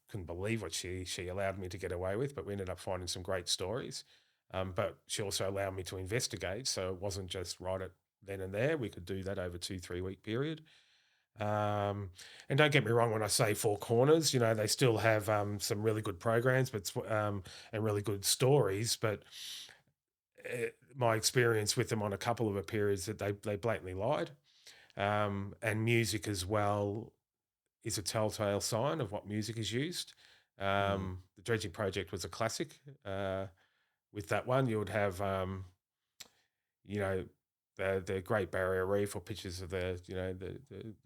Couldn't believe what she allowed me to get away with, but we ended up finding some great stories. But she also allowed me to investigate, so it wasn't just write it then and there. We could do that over 2 3 week period. And don't get me wrong when I say Four Corners, they still have some really good programs, and really good stories. But my experience with them on a couple of periods that they blatantly lied. And music as well is a telltale sign of what music is used. Mm. The Dredging Project was a classic. With that one, you would have, you know, the Great Barrier Reef, or pictures of the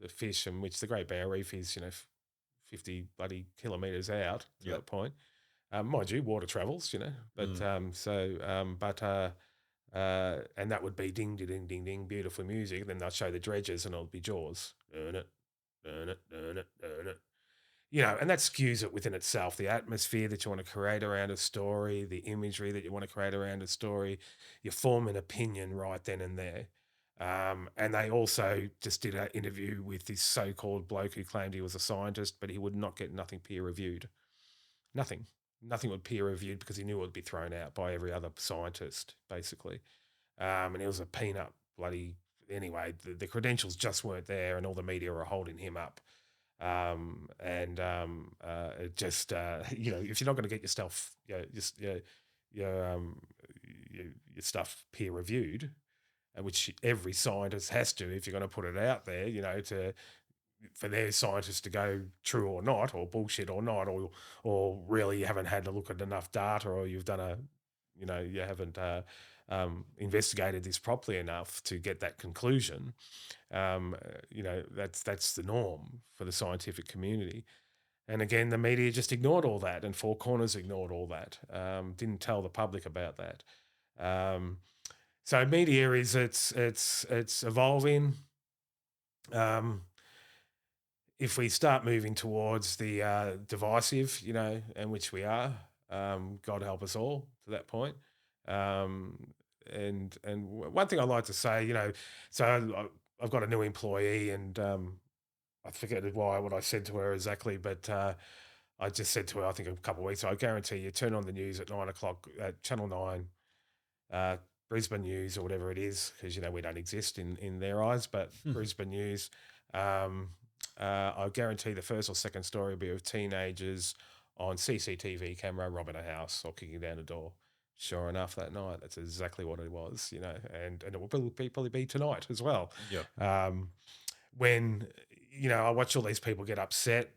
fish, in which the Great Barrier Reef is 50 bloody kilometres out to Yep. that point. Mind you, water travels, but Mm. and that would be ding, ding, ding, ding, ding, beautiful music. Then they'll show the dredges, and it'll be Jaws. Earn it, earn it, earn it, earn it. And that skews it within itself. The atmosphere that you want to create around a story, the imagery that you want to create around a story, you form an opinion right then and there. And they also just did an interview with this so-called bloke who claimed he was a scientist, but he would not get nothing peer reviewed. Nothing. Nothing would peer reviewed because he knew it would be thrown out by every other scientist, basically. And it was a peanut bloody. Anyway, the credentials just weren't there, and all the media were holding him up. It just, if you're not going to get yourself, your, your stuff peer reviewed, which every scientist has to, if you're going to put it out there, for their scientists to go true or not, or bullshit or not, or really you haven't had to look at enough data, or you've done you haven't investigated this properly enough to get that conclusion. That's the norm for the scientific community. And again, the media just ignored all that, and Four Corners ignored all that. Didn't tell the public about that. So media it's evolving. If we start moving towards the divisive, and which we are, God help us all to that point. And one thing I like to say, I've got a new employee, and I forget what I said to her exactly, but I just said to her, I think a couple of weeks ago, I guarantee you, turn on the news at 9 o'clock at Channel 9, uh, Brisbane News or whatever it is, because we don't exist in their eyes, but Brisbane News. I guarantee the first or second story will be of teenagers on CCTV camera robbing a house or kicking down a door. Sure enough, that night, that's exactly what it was, and it will probably be tonight as well. Yep. When, I watch all these people get upset,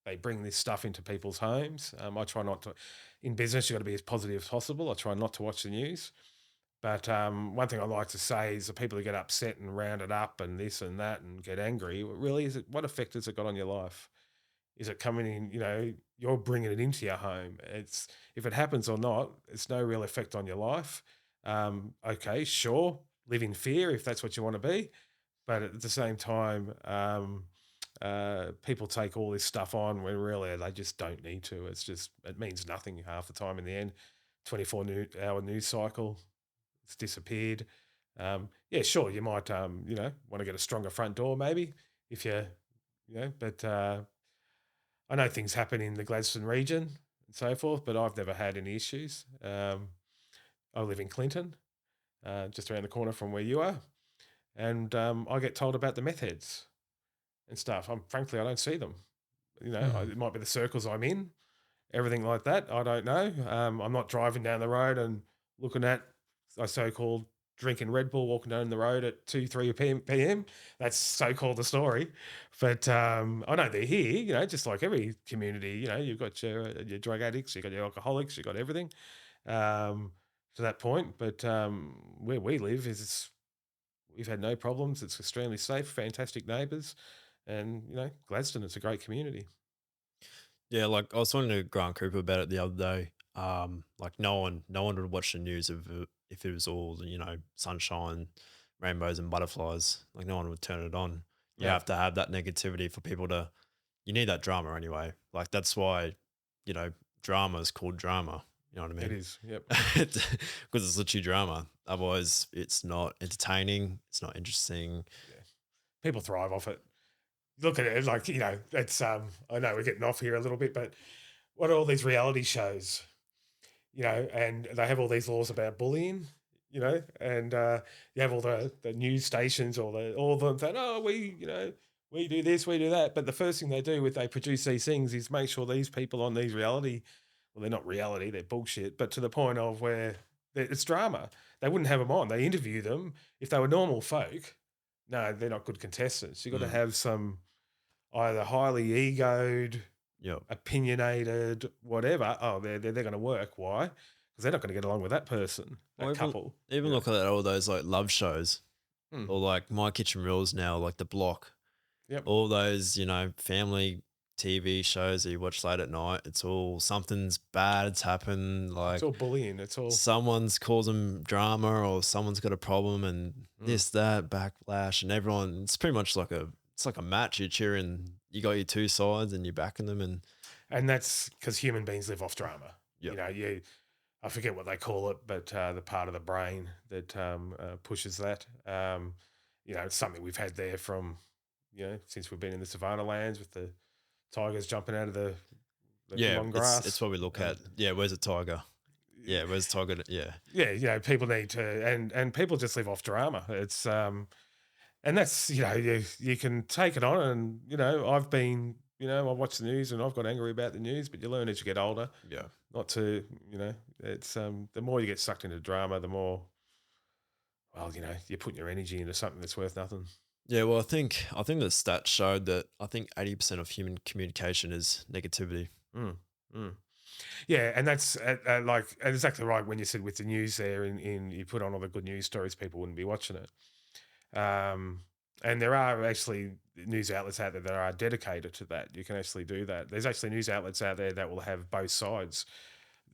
they bring this stuff into people's homes. I try not to, in business, you've got to be as positive as possible. I try not to watch the news. But one thing I like to say is the people who get upset and round it up and this and that and get angry, really, what effect has it got on your life? Is it coming in, you're bringing it into your home. If it happens or not, it's no real effect on your life. Okay, sure, live in fear if that's what you want to be. But at the same time, people take all this stuff on when really they just don't need to. It means nothing half the time in the end. 24-hour news cycle, it's disappeared. Yeah, sure, you might, want to get a stronger front door maybe if but I know things happen in the Gladstone region and so forth, but I've never had any issues. I live in Clinton, just around the corner from where you are, and I get told about the meth heads and stuff. Frankly, I don't see them. It might be the circles I'm in, everything like that. I don't know. I'm not driving down the road and looking at a so-called drinking Red Bull, walking down the road at 2, 3 p.m. That's so-called the story. But I know they're here, just like every community, you've got your drug addicts, you've got your alcoholics, you've got everything to that point. But where we live we've had no problems. It's extremely safe, fantastic neighbours. And, Gladstone, it's a great community. Yeah, like I was talking to Grant Cooper about it the other day. Like no one would watch the news if it was all sunshine, rainbows, and butterflies. Like no one would turn it on. You No, have to have that negativity for people to. You need that drama anyway. Like that's why, drama is called drama. You know what I it mean? is. Yep. Because it's literally drama. Otherwise, it's not entertaining. It's not interesting. Yeah. People thrive off it. Look at it like, it's, I know we're getting off here a little bit, but what are all these reality shows, and they have all these laws about bullying, and you have all the news stations or all of them saying, oh, we do this, we do that. But the first thing they do if they produce these things is make sure these people on these reality, well, they're not reality, they're bullshit, but to the point of where it's drama. They wouldn't have them on. They interview them. If they were normal folk, no, they're not good contestants. You've got to Mm, have some either highly egoed, yep. opinionated, whatever. Oh, they're going to work. Why? Because they're not going to get along with that person, Or that even couple. even look at all those like love shows. Mm. or like My Kitchen Rules now, like The Block, Yep. all those, family TV shows that you watch late at night. It's all something's bad's happened. It's Like all bullying. It's all. someone's causing drama or someone's got a problem and Mm. this, that, backlash, and everyone, it's pretty much like it's like a match. You're cheering, you got your two sides and you're backing them. And And that's because human beings live off drama. yep. I forget what they call it, but the part of the brain that pushes that. It's something we've had there from, since we've been in the savannah lands with the tigers jumping out of the Yeah, long it's grass. what we look at. Yeah, where's the tiger? Yeah, where's the tiger? Yeah. Yeah, people need to, and people just live off drama. It's and that's you can take it on, and I've been I watch the news and I've got angry about the news, but you learn as you get older Yeah. not to it's the more you get sucked into drama, the more you're putting your energy into something that's worth nothing. Yeah, well, I think the stats showed that I think 80% of human communication is negativity. Mm, mm. Yeah, and that's like exactly right when you said with the news there, in you put on all the good news stories, people wouldn't be watching it. Um, and there are actually news outlets out there that are dedicated to that. You can actually do that. There's actually news outlets out there that will have both sides,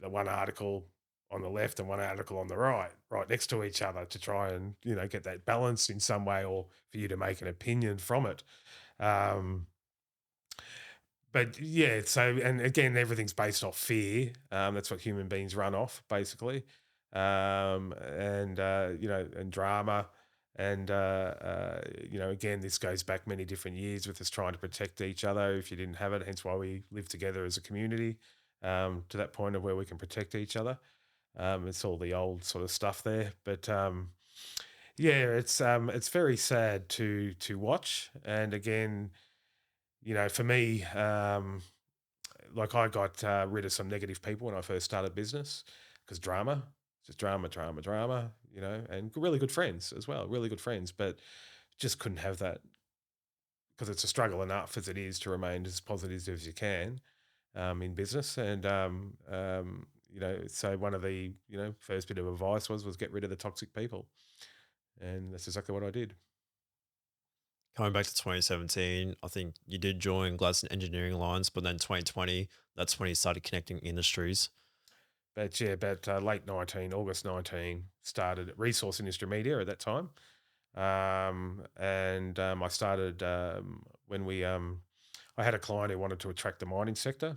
the one article on the left and one article on the right next to each other, to try and get that balance in some way, or for you to make an opinion from it. Um, but yeah, so, and again, everything's based off fear. That's what human beings run off, basically. And drama. And, again, this goes back many different years with us trying to protect each other if you didn't have it, hence why we live together as a community, to that point of where we can protect each other. It's all the old sort of stuff there. But yeah, it's very sad to watch. And again, for me, like I got rid of some negative people when I first started business, because drama, just drama, drama, drama, and really good friends as well, really good friends, but just couldn't have that, because it's a struggle enough as it is to remain as positive as you can in business. And, so one of the, first bit of advice was get rid of the toxic people. And that's exactly what I did. Coming back to 2017, I think you did join Gladstone Engineering Alliance, but then 2020, that's when you started connecting industries. But yeah, about late 19, August 19, started Resource Industry Media at that time. And I started when I had a client who wanted to attract the mining sector.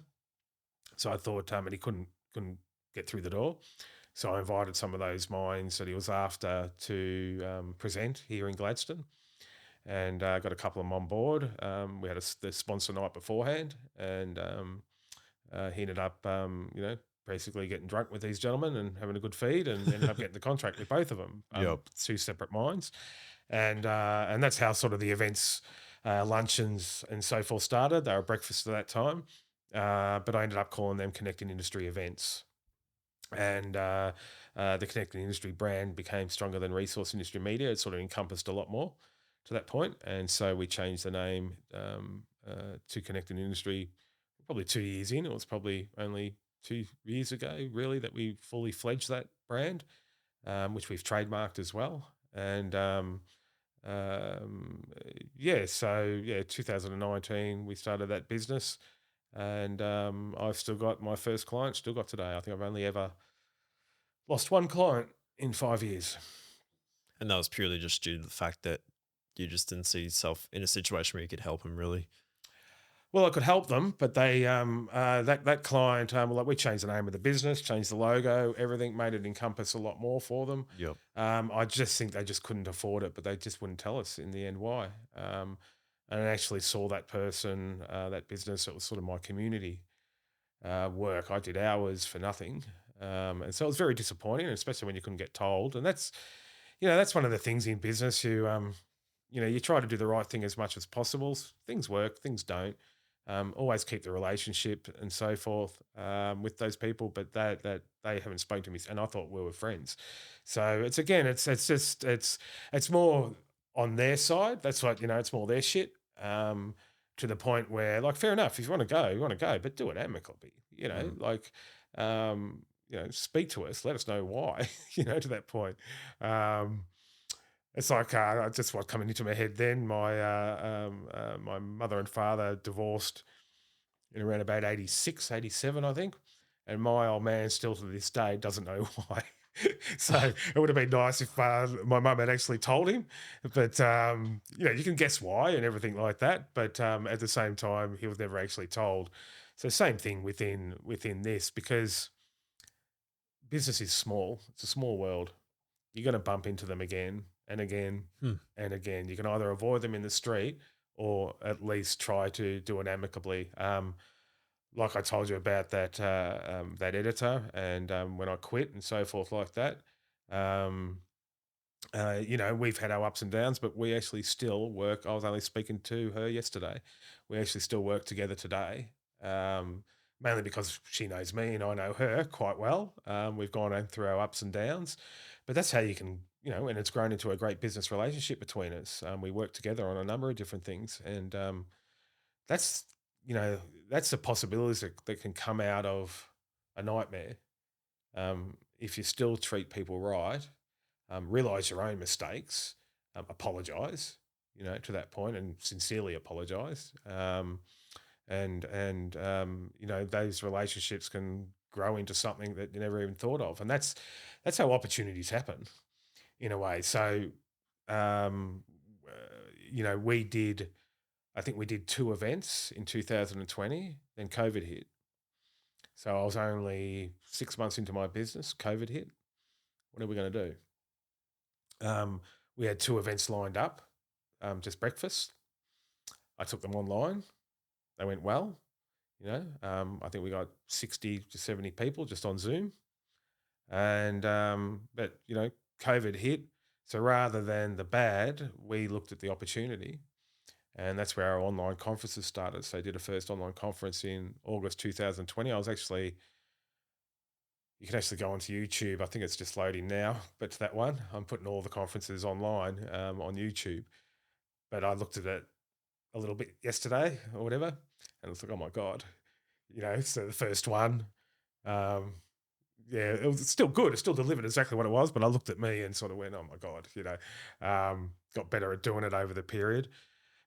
So I thought, and he couldn't get through the door. So I invited some of those mines that he was after to present here in Gladstone, and got a couple of them on board. We had the sponsor night beforehand, and he ended up, basically getting drunk with these gentlemen and having a good feed, and ended up getting the contract with both of them, Yep. two separate mines, and that's how sort of the events, luncheons, and so forth started. They were breakfast at that time, but I ended up calling them Connecting Industry Events, and the Connecting Industry brand became stronger than Resource Industry Media. It sort of encompassed a lot more to that point, and so we changed the name to Connecting Industry probably 2 years in. It was probably only 2 years ago, really, that we fully fledged that brand, which we've trademarked as well. And um, yeah, so yeah, 2019 we started that business, and I've still got my first client. Still got today. I think I've only ever lost one client in 5 years. And that was purely just due to the fact that you just didn't see yourself in a situation where you could help them really. Well, I could help them, but they that client, well, like, we changed the name of the business, changed the logo, everything, made it encompass a lot more for them. Yep. I just think they just couldn't afford it, but they just wouldn't tell us in the end why. And I actually saw that person, that business. It was sort of my community work. I did hours for nothing, and so it was very disappointing, especially when you couldn't get told. And that's one of the things in business. You try to do the right thing as much as possible. Things work, things don't. Always keep the relationship and so forth, with those people, but that they haven't spoken to me, and I thought we were friends. So it's, again, it's more on their side. That's what, it's more their shit. To the point where, like, fair enough, if you want to go, you want to go, but do it amicably. Mm. Like, speak to us, let us know why. To that point. Um, It's like just what coming into my head then. My mother and father divorced in around about 86, 87, I think. And my old man still to this day doesn't know why. So it would have been nice if my mum had actually told him. But, you can guess why and everything like that. But at the same time, he was never actually told. So same thing within this, because business is small. It's a small world. You're going to bump into them again and again Hmm. and again. You can either avoid them in the street or at least try to do it amicably. Like I told you about that editor, and when I quit and so forth like that. Um, we've had our ups and downs, but we actually still work. I was only speaking to her yesterday. We actually still work together today, mainly because she knows me and I know her quite well. We've gone through our ups and downs, but that's how you can, and it's grown into a great business relationship between us. We work together on a number of different things, and that's, you know, that's the possibilities that can come out of a nightmare. If you still treat people right, realize your own mistakes, apologize, to that point, and sincerely apologize. Those relationships can grow into something that you never even thought of, and that's how opportunities happen in a way. So, um, we did. I think we did two events in 2020. Then COVID hit. So I was only 6 months into my business. COVID hit. What are we going to do? We had two events lined up, just breakfast. I took them online. They went well. I think we got 60 to 70 people just on Zoom. And, COVID hit. So rather than the bad, we looked at the opportunity. And that's where our online conferences started. So I did a first online conference in August 2020. You can actually go onto YouTube. I think it's just loading now, but to that one, I'm putting all the conferences online on YouTube. But I looked at it a little bit yesterday or whatever, and it's like, oh my god, So the first one, um, yeah, it was still good. It still delivered exactly what it was. But I looked at me and sort of went, oh my god, got better at doing it over the period.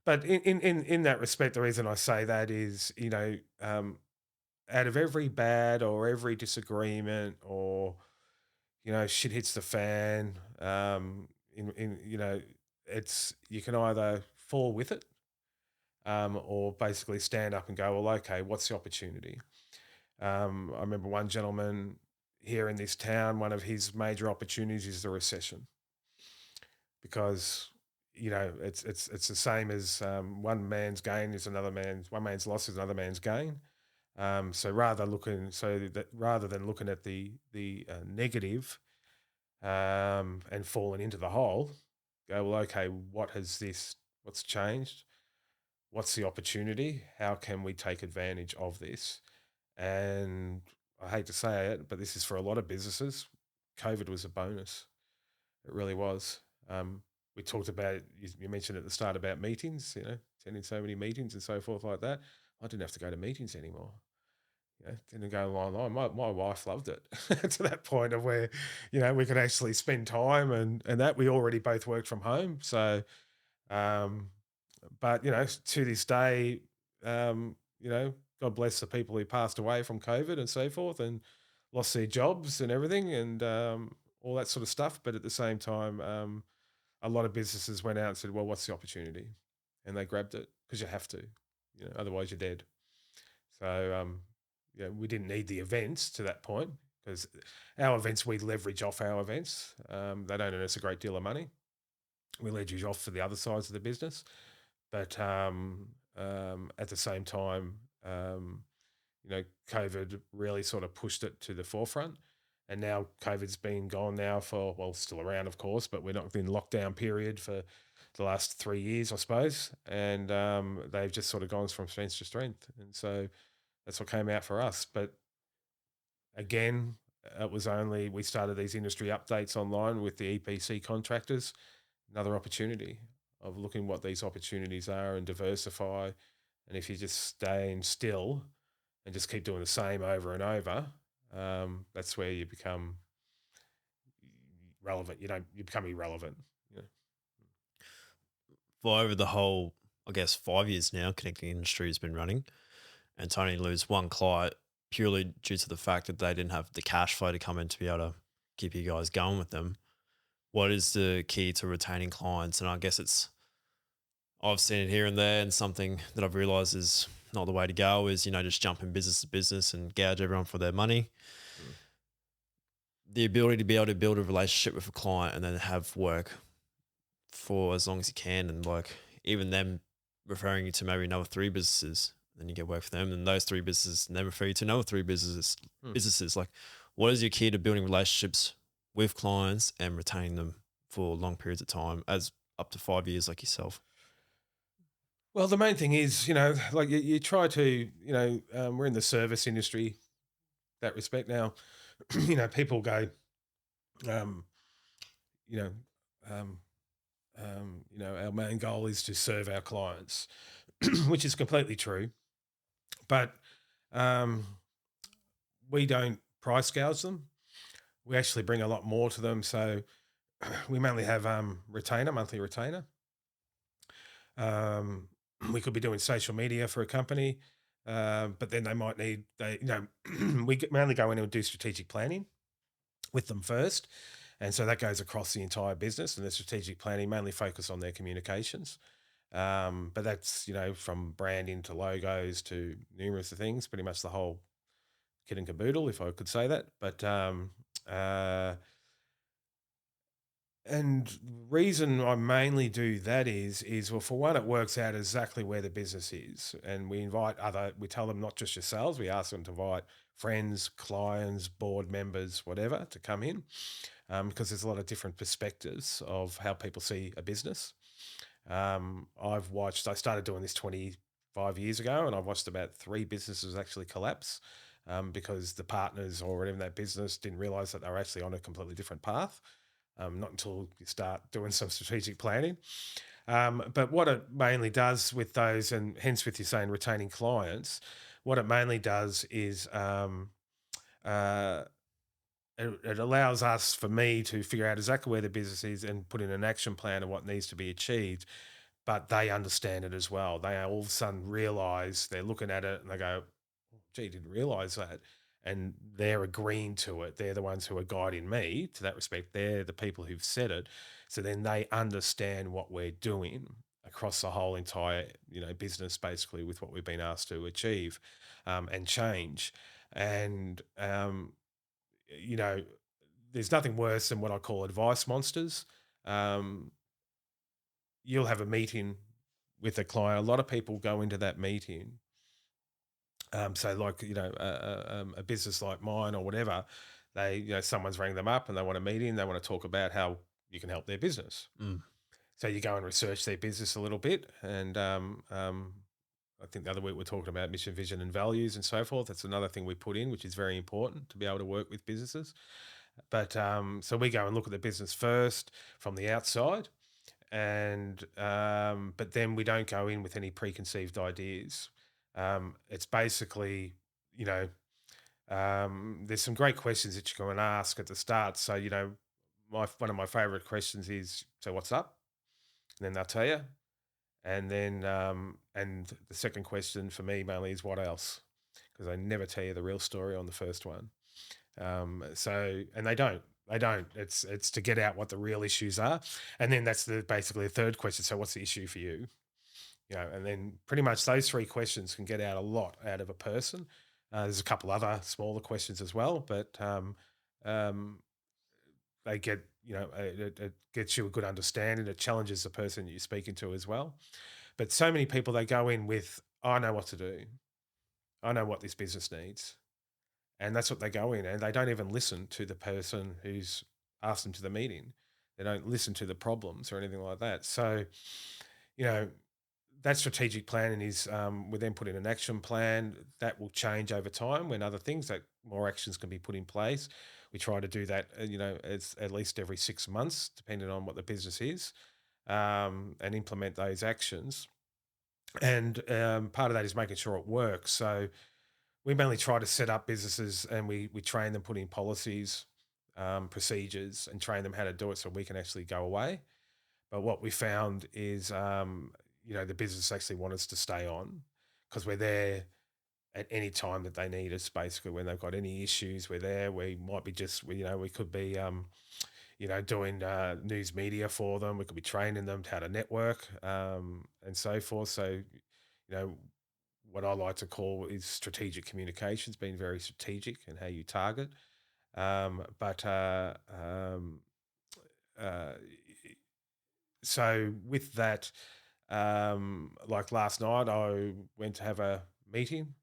But in that respect, the reason I say that is, out of every bad or every disagreement or shit hits the fan, it's you can either fall with it, or basically stand up and go, well, okay, what's the opportunity? I remember one gentleman here in this town, one of his major opportunities is the recession, because it's the same as, one man's loss is another man's gain. So rather than looking at the negative, and falling into the hole, go, well, okay, what's changed? What's the opportunity? How can we take advantage of this? And I hate to say it, but this is for a lot of businesses. COVID was a bonus. It really was. We talked about, you mentioned at the start about meetings, attending so many meetings and so forth like that. I didn't have to go to meetings anymore. Didn't go online. My wife loved it to that point of where, we could actually spend time, and that we already both worked from home. So, um, but to this day, God bless the people who passed away from COVID and so forth, and lost their jobs and everything, and all that sort of stuff. But at the same time, a lot of businesses went out and said, "Well, what's the opportunity?" And they grabbed it because you have to, otherwise you're dead. So, we didn't need the events to that point, because our events, we leverage off our events. They don't earn us a great deal of money. We leverage off for the other sides of the business. But at the same time, COVID really sort of pushed it to the forefront. And now COVID's been gone now for, well, still around, of course, but we're not in lockdown period for the last 3 years, I suppose. And they've just sort of gone from strength to strength. And so that's what came out for us. But again, we started these industry updates online with the EPC contractors, another opportunity of looking what these opportunities are and diversify. And if you just staying still and just keep doing the same over and over, that's where you become relevant. You become irrelevant. for over the whole, I guess, 5 years now, connecting industry has been running, and to only lose one client purely due to the fact that they didn't have the cash flow to come in to be able to keep you guys going with them. What is the key to retaining clients? And I guess I've seen it here and there, and something that I've realized is not the way to go is, just jump in business to business and gouge everyone for their money. Mm. The ability to be able to build a relationship with a client and then have work for as long as you can, and like even them referring you to maybe another three businesses, then you get work for them, and those three businesses then refer you to another three businesses. Mm. Businesses like, what is your key to building relationships with clients and retaining them for long periods of time, as up to 5 years, like yourself? Well, the main thing is, like you try to, we're in the service industry, that respect now. People go, um, you know, um, our main goal is to serve our clients, which is completely true. But um, we don't price gouge them. We actually bring a lot more to them. So we mainly have retainer, monthly retainer. Um, we could be doing social media for a company, but then they might need mainly go in and do strategic planning with them first, and so that goes across the entire business. And the strategic planning mainly focus on their communications, but that's from branding to logos to numerous of things, pretty much the whole kit and caboodle, if I could say that. But uh, And the reason I mainly do that is well, for one, it works out exactly where the business is, and we tell them not just yourselves, we ask them to invite friends, clients, board members, whatever, to come in, because there's a lot of different perspectives of how people see a business. I started doing this 25 years ago, and I've watched about three businesses actually collapse. Because the partners already in that business didn't realize that they were actually on a completely different path, not until you start doing some strategic planning. But what it mainly does with those, and hence with you saying retaining clients, what it mainly does is uh, it allows us, for me, to figure out exactly where the business is and put in an action plan of what needs to be achieved. But they understand it as well. They all of a sudden realize, they're looking at it and they go, gee, didn't realize that. And they're agreeing to it. They're the ones who are guiding me to that respect. They're the people who've said it. So then they understand what we're doing across the whole entire, business, basically, with what we've been asked to achieve, and change. And, you know, there's nothing worse than what I call advice monsters. Um, you'll have a meeting with a client. A lot of people go into that meeting, so like, a business like mine or whatever, someone's rang them up and they want a meeting. They want to talk about how you can help their business. Mm. So you go and research their business a little bit, and I think the other week we're talking about mission, vision, and values and so forth. That's another thing we put in, which is very important to be able to work with businesses. But so we go and look at the business first from the outside, and but then we don't go in with any preconceived ideas. It's basically, you know, there's some great questions that you can ask at the start. So one of my favorite questions is, so what's up? And then they'll tell you, and then and the second question for me mainly is, what else? Because I never tell you the real story on the first one. And they don't. They don't. It's to get out what the real issues are, and then that's basically the third question. So, what's the issue for you? And then pretty much those three questions can get out a lot out of a person. There's a couple other smaller questions as well, but um, they get it gets you a good understanding. It challenges the person you're speaking to as well. But so many people, they go in with, I know what to do. I know what this business needs, and that's what they go in, and they don't even listen to the person who's asked them to the meeting. They don't listen to the problems or anything like that. So, you know, that strategic planning is, we then put in an action plan that will change over time when other things, that more actions can be put in place. We try to do that, it's at least every 6 months, depending on what the business is, and implement those actions. And part of that is making sure it works. So, we mainly try to set up businesses, and we train them, put in policies, procedures, and train them how to do it so we can actually go away. But what we found is, the business actually want us to stay on because we're there at any time that they need us. Basically, when they've got any issues, we're there. We might be we could be, doing news media for them. We could be training them how to network, and so forth. So, what I like to call is strategic communications, being very strategic and how you target. But uh, so with that, like last night, I went to have a meeting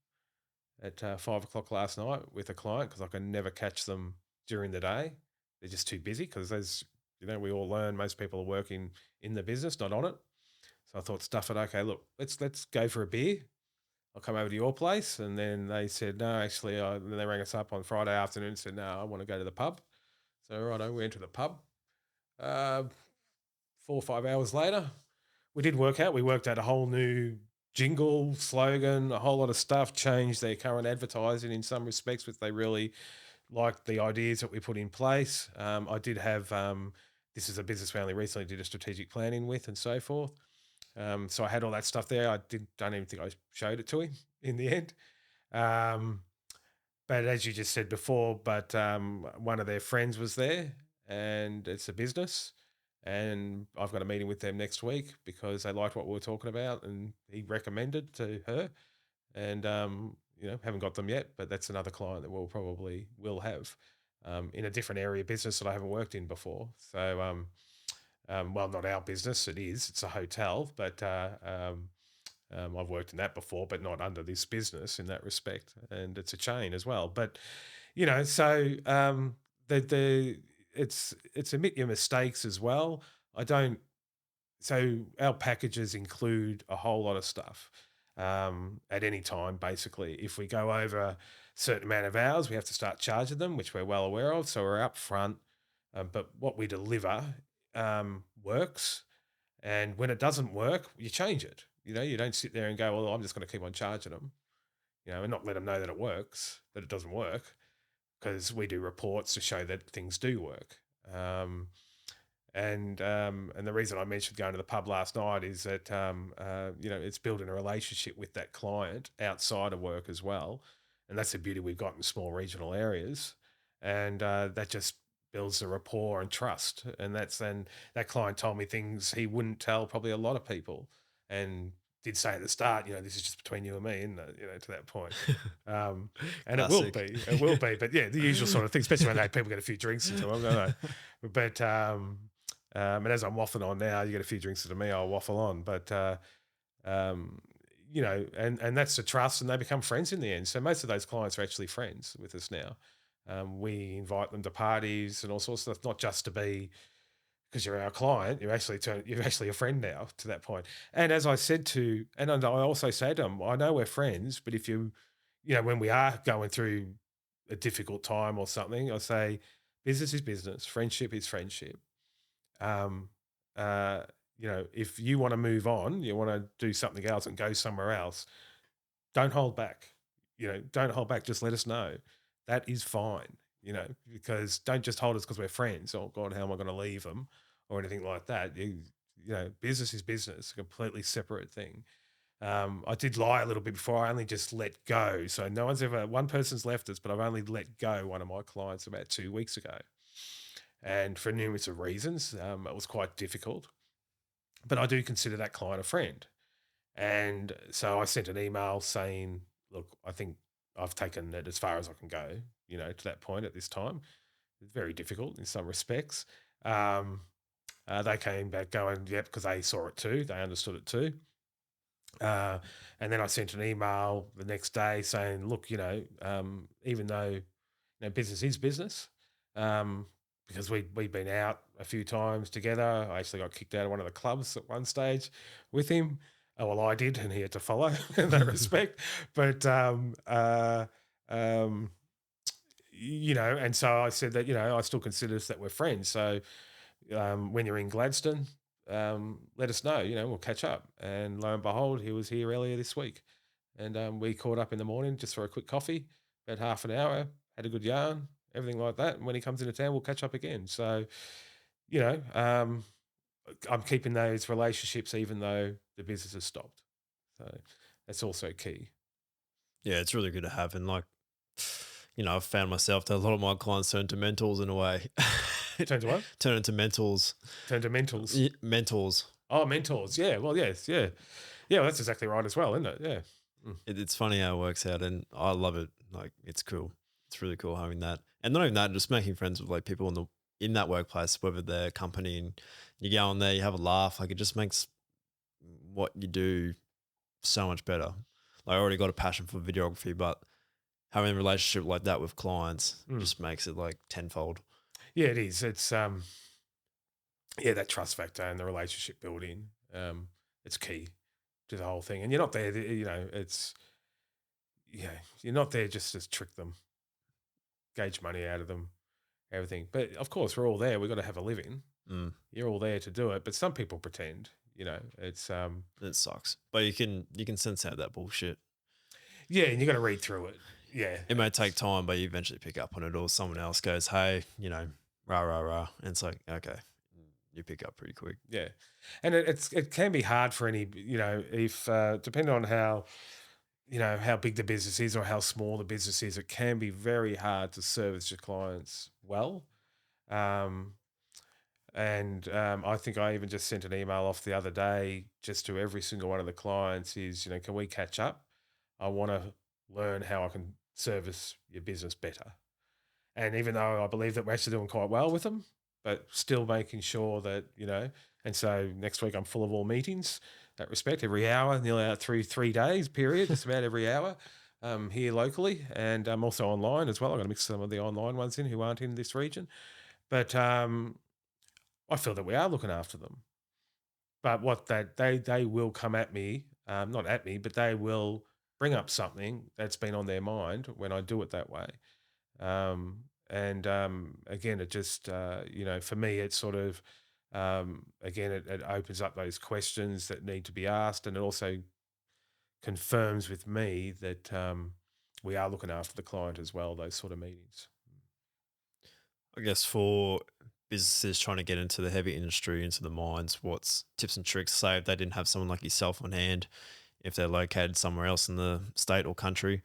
at 5 o'clock last night with a client because I can never catch them during the day. They're just too busy because, as we all learn, most people are working in the business, not on it. So I thought, stuff it. Okay, look, let's go for a beer. I'll come over to your place. And then they said, no, actually, then they rang us up on Friday afternoon and said, no, I want to go to the pub. So, righto, we went to the pub. Uh, 4 or 5 hours later, we did work out. We worked out a whole new jingle, slogan, a whole lot of stuff, changed their current advertising in some respects, which they really liked the ideas that we put in place. I did have, this is a business we only recently did a strategic planning with and so forth. So I had all that stuff there. Don't even think I showed it to him in the end. Um, but as you just said before, one of their friends was there, and it's a business, and I've got a meeting with them next week because they liked what we were talking about, and he recommended to her, and haven't got them yet, but that's another client that we'll probably will have, in a different area of business that I haven't worked in before. So, well, not our business, it's a hotel, but I've worked in that before, but not under this business in that respect, and it's a chain as well. But so the it's admit your mistakes as well. I don't. So our packages include a whole lot of stuff, at any time. Basically, if we go over a certain amount of hours, we have to start charging them, which we're well aware of. So we're up front, but what we deliver works, and when it doesn't work, you change it. You don't sit there and go, well, I'm just going to keep on charging them, and not let them know that it works, that it doesn't work, because we do reports to show that things do work. Um, and the reason I mentioned going to the pub last night is that, it's building a relationship with that client outside of work as well, and that's the beauty we've got in small regional areas, and that just builds the rapport and trust. And that client told me things he wouldn't tell probably a lot of people, and did say at the start, this is just between you and me, and to that point. Um, and Classic. it will be, but yeah, the usual sort of thing, especially when they people get a few drinks into them, don't they? But and as I'm waffling on now, you get a few drinks into me, I'll waffle on. But um, and that's the trust, and they become friends in the end. So most of those clients are actually friends with us now. We invite them to parties and all sorts of stuff, not just to be because you're our client. You're actually a friend now to that point. And as I said I also say to them, I know we're friends, but if when we are going through a difficult time or something, I say, business is business, friendship is friendship. um, uh, if you want to move on, you want to do something else and go somewhere else, don't hold back. Don't hold back. Just let us know. That is fine. Because don't just hold us because we're friends. Oh God, how am I going to leave them or anything like that? Business is business, a completely separate thing. I did lie a little bit before. I only just let go. So one person's left us, but I've only let go one of my clients about 2 weeks ago, and for numerous of reasons. It was quite difficult, but I do consider that client a friend. And so I sent an email saying, look, I think I've taken it as far as I can go, to that point at this time. It's very difficult in some respects. Um, they came back going, yep, because they saw it too. They understood it too. Uh, and then I sent an email the next day saying, look, even though business is business, um, because we'd been out a few times together. I actually got kicked out of one of the clubs at one stage with him. Well, I did, and he had to follow in that respect. But um, and so I said that I still consider us that we're friends. So when you're in Gladstone, let us know. We'll catch up. And lo and behold, he was here earlier this week, and we caught up in the morning just for a quick coffee, about half an hour, had a good yarn, everything like that. And when he comes into town, we'll catch up again. So, you know, um, I'm keeping those relationships even though the business has stopped. So that's also key. Yeah, it's really good to have. And like, I've found myself that a lot of my clients turn to mentors in a way. Turn to what? Turn into mentors. Turn to mentors. Mentors. Oh, mentors. Yeah. Well, yes. Yeah. Yeah. Well, that's exactly right as well, isn't it? Yeah. Mm. It's funny how it works out, and I love it. Like, it's cool. It's really cool having that, and not even that, just making friends with like people in that workplace, whether they're company, and you go on there, you have a laugh. Like, it just makes what you do so much better. Like, I already got a passion for videography, but having a relationship like that with clients Mm. just makes it like tenfold. Yeah, it is. It's yeah, that trust factor and the relationship building. It's key to the whole thing. And you're not there, it's yeah, you're not there just to trick them, gauge money out of them, everything. But of course, we're all there. We've got to have a living. Mm, You're all there to do it. But some people pretend, it's it sucks, but you can sense out that bullshit. yeah, and you got to read through it. Yeah, It may take time, but you eventually pick up on it, or someone else goes, "Hey, rah rah rah," and it's like, okay, you pick up pretty quick. yeah, and it can be hard for any, if depending on how how big the business is or how small the business is, it can be very hard to service your clients well. Um, and I think I even just sent an email off the other day just to every single one of the clients is, can we catch up? I want to learn how I can service your business better. And even though I believe that we're actually doing quite well with them, but still making sure that, and so next week I'm full of all meetings that respect every hour, nearly out through 3 days period, just about every hour here locally. And I'm also online as well. I'm going to mix some of the online ones in who aren't in this region. But I feel that we are looking after them. But what that they will come at me, not at me, but they will bring up something that's been on their mind when I do it that way. And again, it just for me, it's sort of again, it opens up those questions that need to be asked, and it also confirms with me that we are looking after the client as well. Those sort of meetings. I guess for businesses trying to get into the heavy industry, into the mines, what's tips and tricks? Say if they didn't have someone like yourself on hand, if they're located somewhere else in the state or country,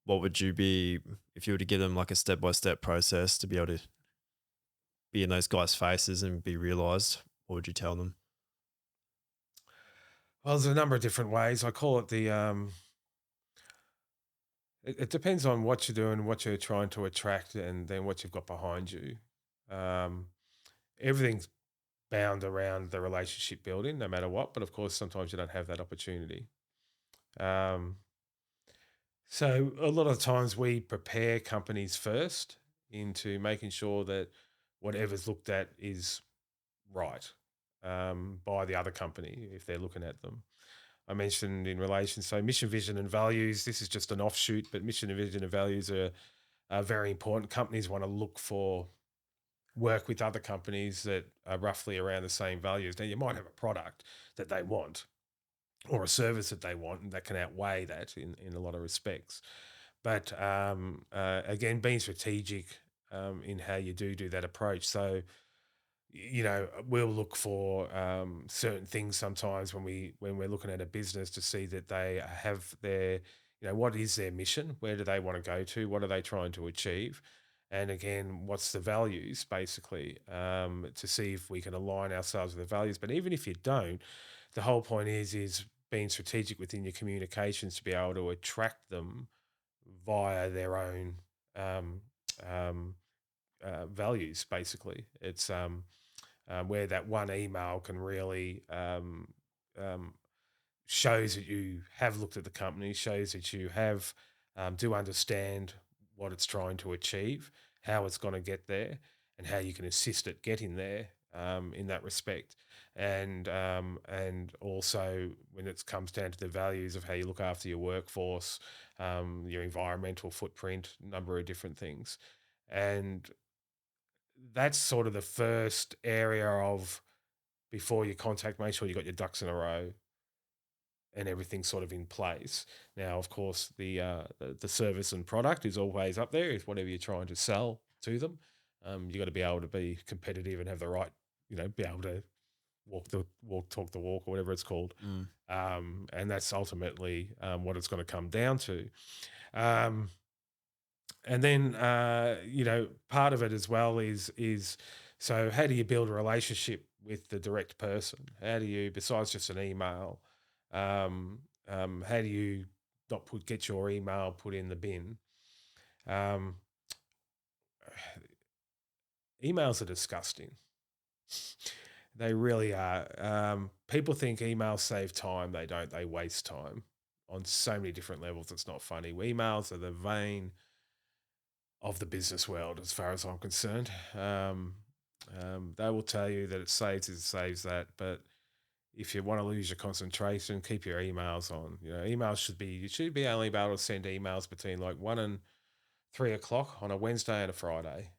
what would you be if you were to give them like a step by step process to be able to be in those guys' faces and be realized? What would you tell them? Well, there's a number of different ways. I call it the. It depends on what you're doing, what you're trying to attract, and then what you've got behind you. Um, Everything's bound around the relationship building, no matter what. But of course, sometimes you don't have that opportunity. Um, so a lot of times we prepare companies first into making sure that whatever's looked at is right by the other company if they're looking at them. I mentioned in relation, so mission, vision, and values. This is just an offshoot, but mission, vision, and values are very important. Companies want to look for work with other companies that are roughly around the same values. Now, you might have a product that they want or a service that they want, and that can outweigh that in a lot of respects. But again, being strategic in how you do that approach. So, we'll look for certain things sometimes when we're looking at a business to see that they have their, what is their mission? Where do they want to go to? What are they trying to achieve? And again, what's the values basically to see if we can align ourselves with the values. But even if you don't, the whole point is being strategic within your communications to be able to attract them via their own um, um, values. Basically, it's where that one email can really um, shows that you have looked at the company, shows that you have do understand what it's trying to achieve, how it's going to get there, and how you can assist it getting there in that respect. And also when it comes down to the values of how you look after your workforce, your environmental footprint, number of different things, and that's sort of the first area of before you contact, make sure you got your ducks in a row and everything's sort of in place. Now, of course, the service and product is always up there. Is whatever you're trying to sell to them. You got to be able to be competitive and have the right be able to talk the walk, or whatever it's called. Mm. And that's ultimately what it's going to come down to. Um, and then part of it as well is so how do you build a relationship with the direct person? How do you, besides just an email, how do you not get your email put in the bin? um, Emails are disgusting. They really are. People think emails save time. They don't. They waste time on so many different levels. It's not funny. Emails are the vein of the business world, as far as I'm concerned. They will tell you that it saves that, but if you want to lose your concentration, keep your emails on. Emails you should be only able to send emails between like 1 and 3 o'clock on a Wednesday and a Friday,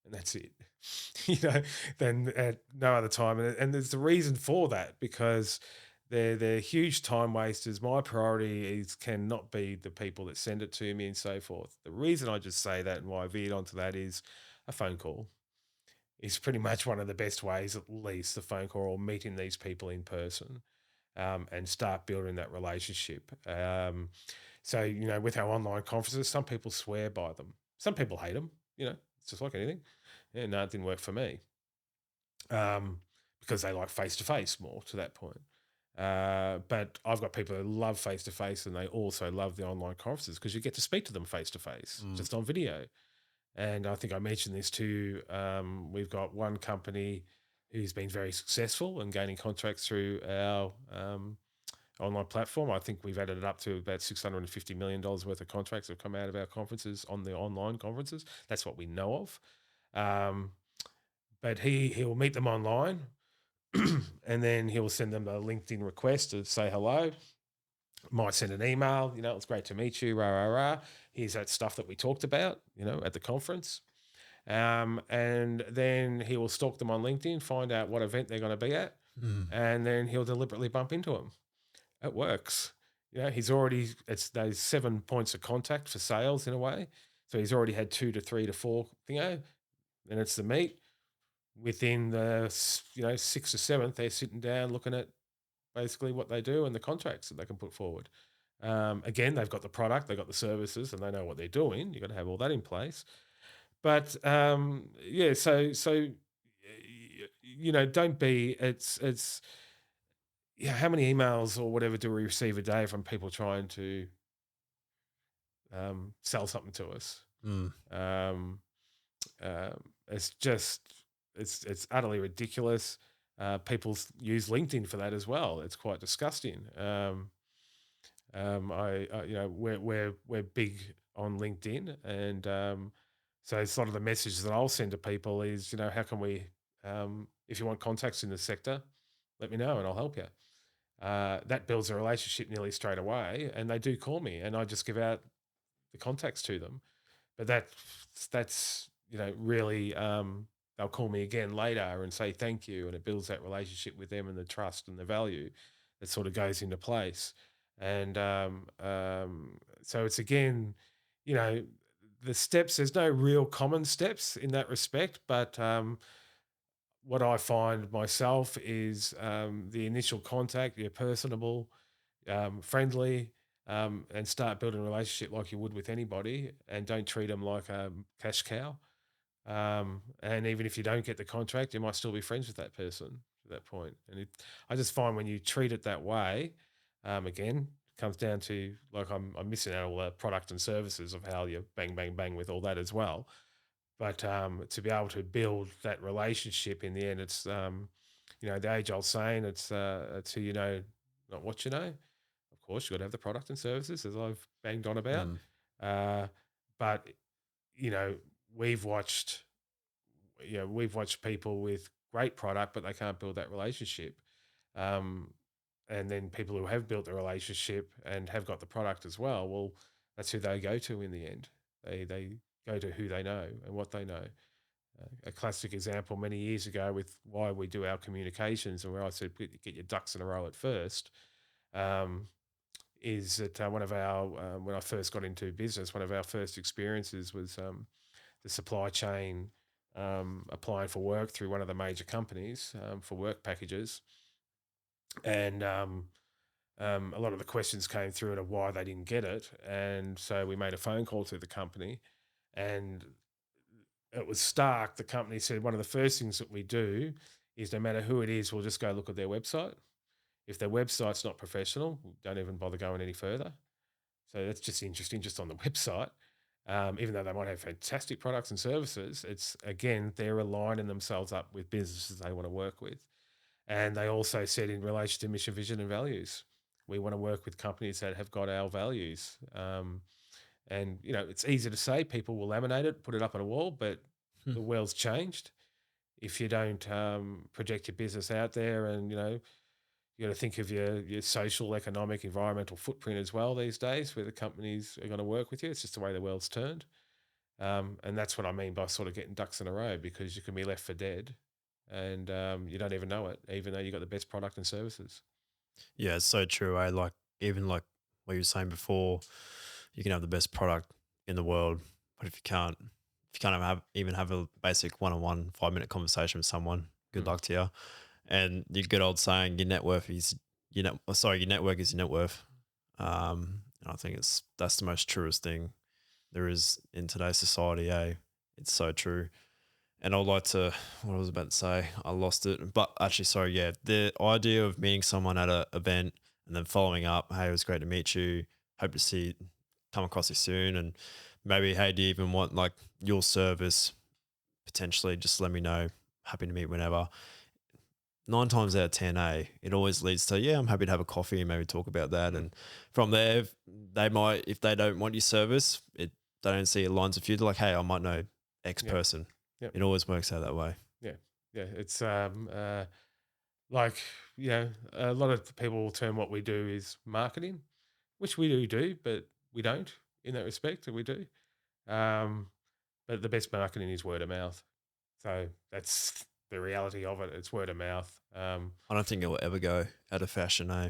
and that's it. Then at no other time, and there's the reason for that, because they're huge time wasters. My priority cannot be the people that send it to me and so forth. The reason I just say that and why I veered onto that is a phone call is pretty much one of the best ways, at least the phone call or meeting these people in person, and start building that relationship. So, with our online conferences, some people swear by them. Some people hate them. It's just like anything. Yeah, no, it didn't work for me, um, because they like face to face more to that point. But I've got people who love face to face, and they also love the online conferences because you get to speak to them face to face, Mm. just on video. And I think I mentioned this too. We've got one company who's been very successful in gaining contracts through our online platform. I think we've added it up to about $650 million worth of contracts that have come out of our conferences on the online conferences. That's what we know of. But he'll meet them online, and then he'll send them a LinkedIn request to say hello. Might send an email, it's great to meet you, rah, rah, rah. Here's that stuff that we talked about, at the conference. And then he will stalk them on LinkedIn, find out what event they're going to be at, Mm. and then he'll deliberately bump into them. It works. It's those 7 points of contact for sales in a way. So he's already had 2 to 3 to 4, and it's the meet. Within the, 6th or 7th, they're sitting down looking at basically what they do and the contracts that they can put forward. Again, they've got the product, they've got the services, and they know what they're doing. You've got to have all that in place. But yeah, so don't be. It's yeah. How many emails or whatever do we receive a day from people trying to sell something to us? Mm. Um, it's just it's utterly ridiculous. People use LinkedIn for that as well. It's quite disgusting. We're big on LinkedIn, and so it's a lot of the messages that I'll send to people is, how can we, if you want contacts in the sector, let me know and I'll help you. That builds a relationship nearly straight away, and they do call me, and I just give out the contacts to them. But that's really, they'll call me again later and say thank you, and it builds that relationship with them and the trust and the value that sort of goes into place. And so it's again, you know, the steps. There's no real common steps in that respect, but what I find myself is the initial contact. You're personable, friendly, and start building a relationship like you would with anybody, and don't treat them like a cash cow. And even if you don't get the contract, you might still be friends with that person at that point. And I just find when you treat it that way, again, it comes down to like I'm missing out all the product and services of how you bang, bang, bang with all that as well. But to be able to build that relationship in the end, it's the age old saying, it's who you know, not what you know. Of course, you've got to have the product and services, as I've banged on about. Mm. Uh, but you know, we've watched we've watched people with great product, but they can't build that relationship. Um, and then people who have built the relationship and have got the product as well, well, that's who they go to in the end. They go to who they know and what they know. A classic example many years ago with why we do our communications, and where I said get your ducks in a row at first, um, is that one of our when I first got into business, one of our first experiences was the supply chain applying for work through one of the major companies for work packages, and a lot of the questions came through of why they didn't get it, and so we made a phone call to the company, and it was stark. The company said one of the first things that we do is no matter who it is, we'll just go look at their website. If their website's not professional, don't even bother going any further. So that's just interesting, just on the website. Even though they might have fantastic products and services, it's again, they're aligning themselves up with businesses they want to work with. And they also said in relation to mission, vision, and values, we want to work with companies that have got our values. And it's easy to say, people will laminate it, put it up on a wall, but Hmm. the world's changed. If you don't project your business out there, and you got to think of your social, economic, environmental footprint as well these days, where the companies are going to work with you. It's just the way the world's turned. And that's what I mean by sort of getting ducks in a row, because you can be left for dead, and you don't even know it, even though you got the best product and services. Yeah, it's so true. Like even like what you were saying before, you can have the best product in the world, but if you can't even have a basic one-on-one 5 minute conversation with someone, good Mm. luck to you. And your good old saying, your net worth is your network is your net worth. And I think that's the most truest thing there is in today's society. It's so true. And I'd like to, what I was about to say, I lost it. But actually, sorry, yeah, the idea of meeting someone at an event and then following up, hey, it was great to meet you. Hope to come across you soon. And maybe, hey, do you even want like your service potentially? Just let me know. Happy to meet whenever. 9 times out of 10, it always leads to, yeah, I'm happy to have a coffee and maybe talk about that. Mm. And from there, they might, if they don't want your service, they don't see it lines of you, they're like, hey, I might know X Yep. person. Yep. It always works out that way. Yeah. Yeah. It's like, a lot of people will term what we do is marketing, which we do, but we don't in that respect. We do. Um, but the best marketing is word of mouth. So that's the reality of it. It's word of mouth. I don't think it will ever go out of fashion, eh?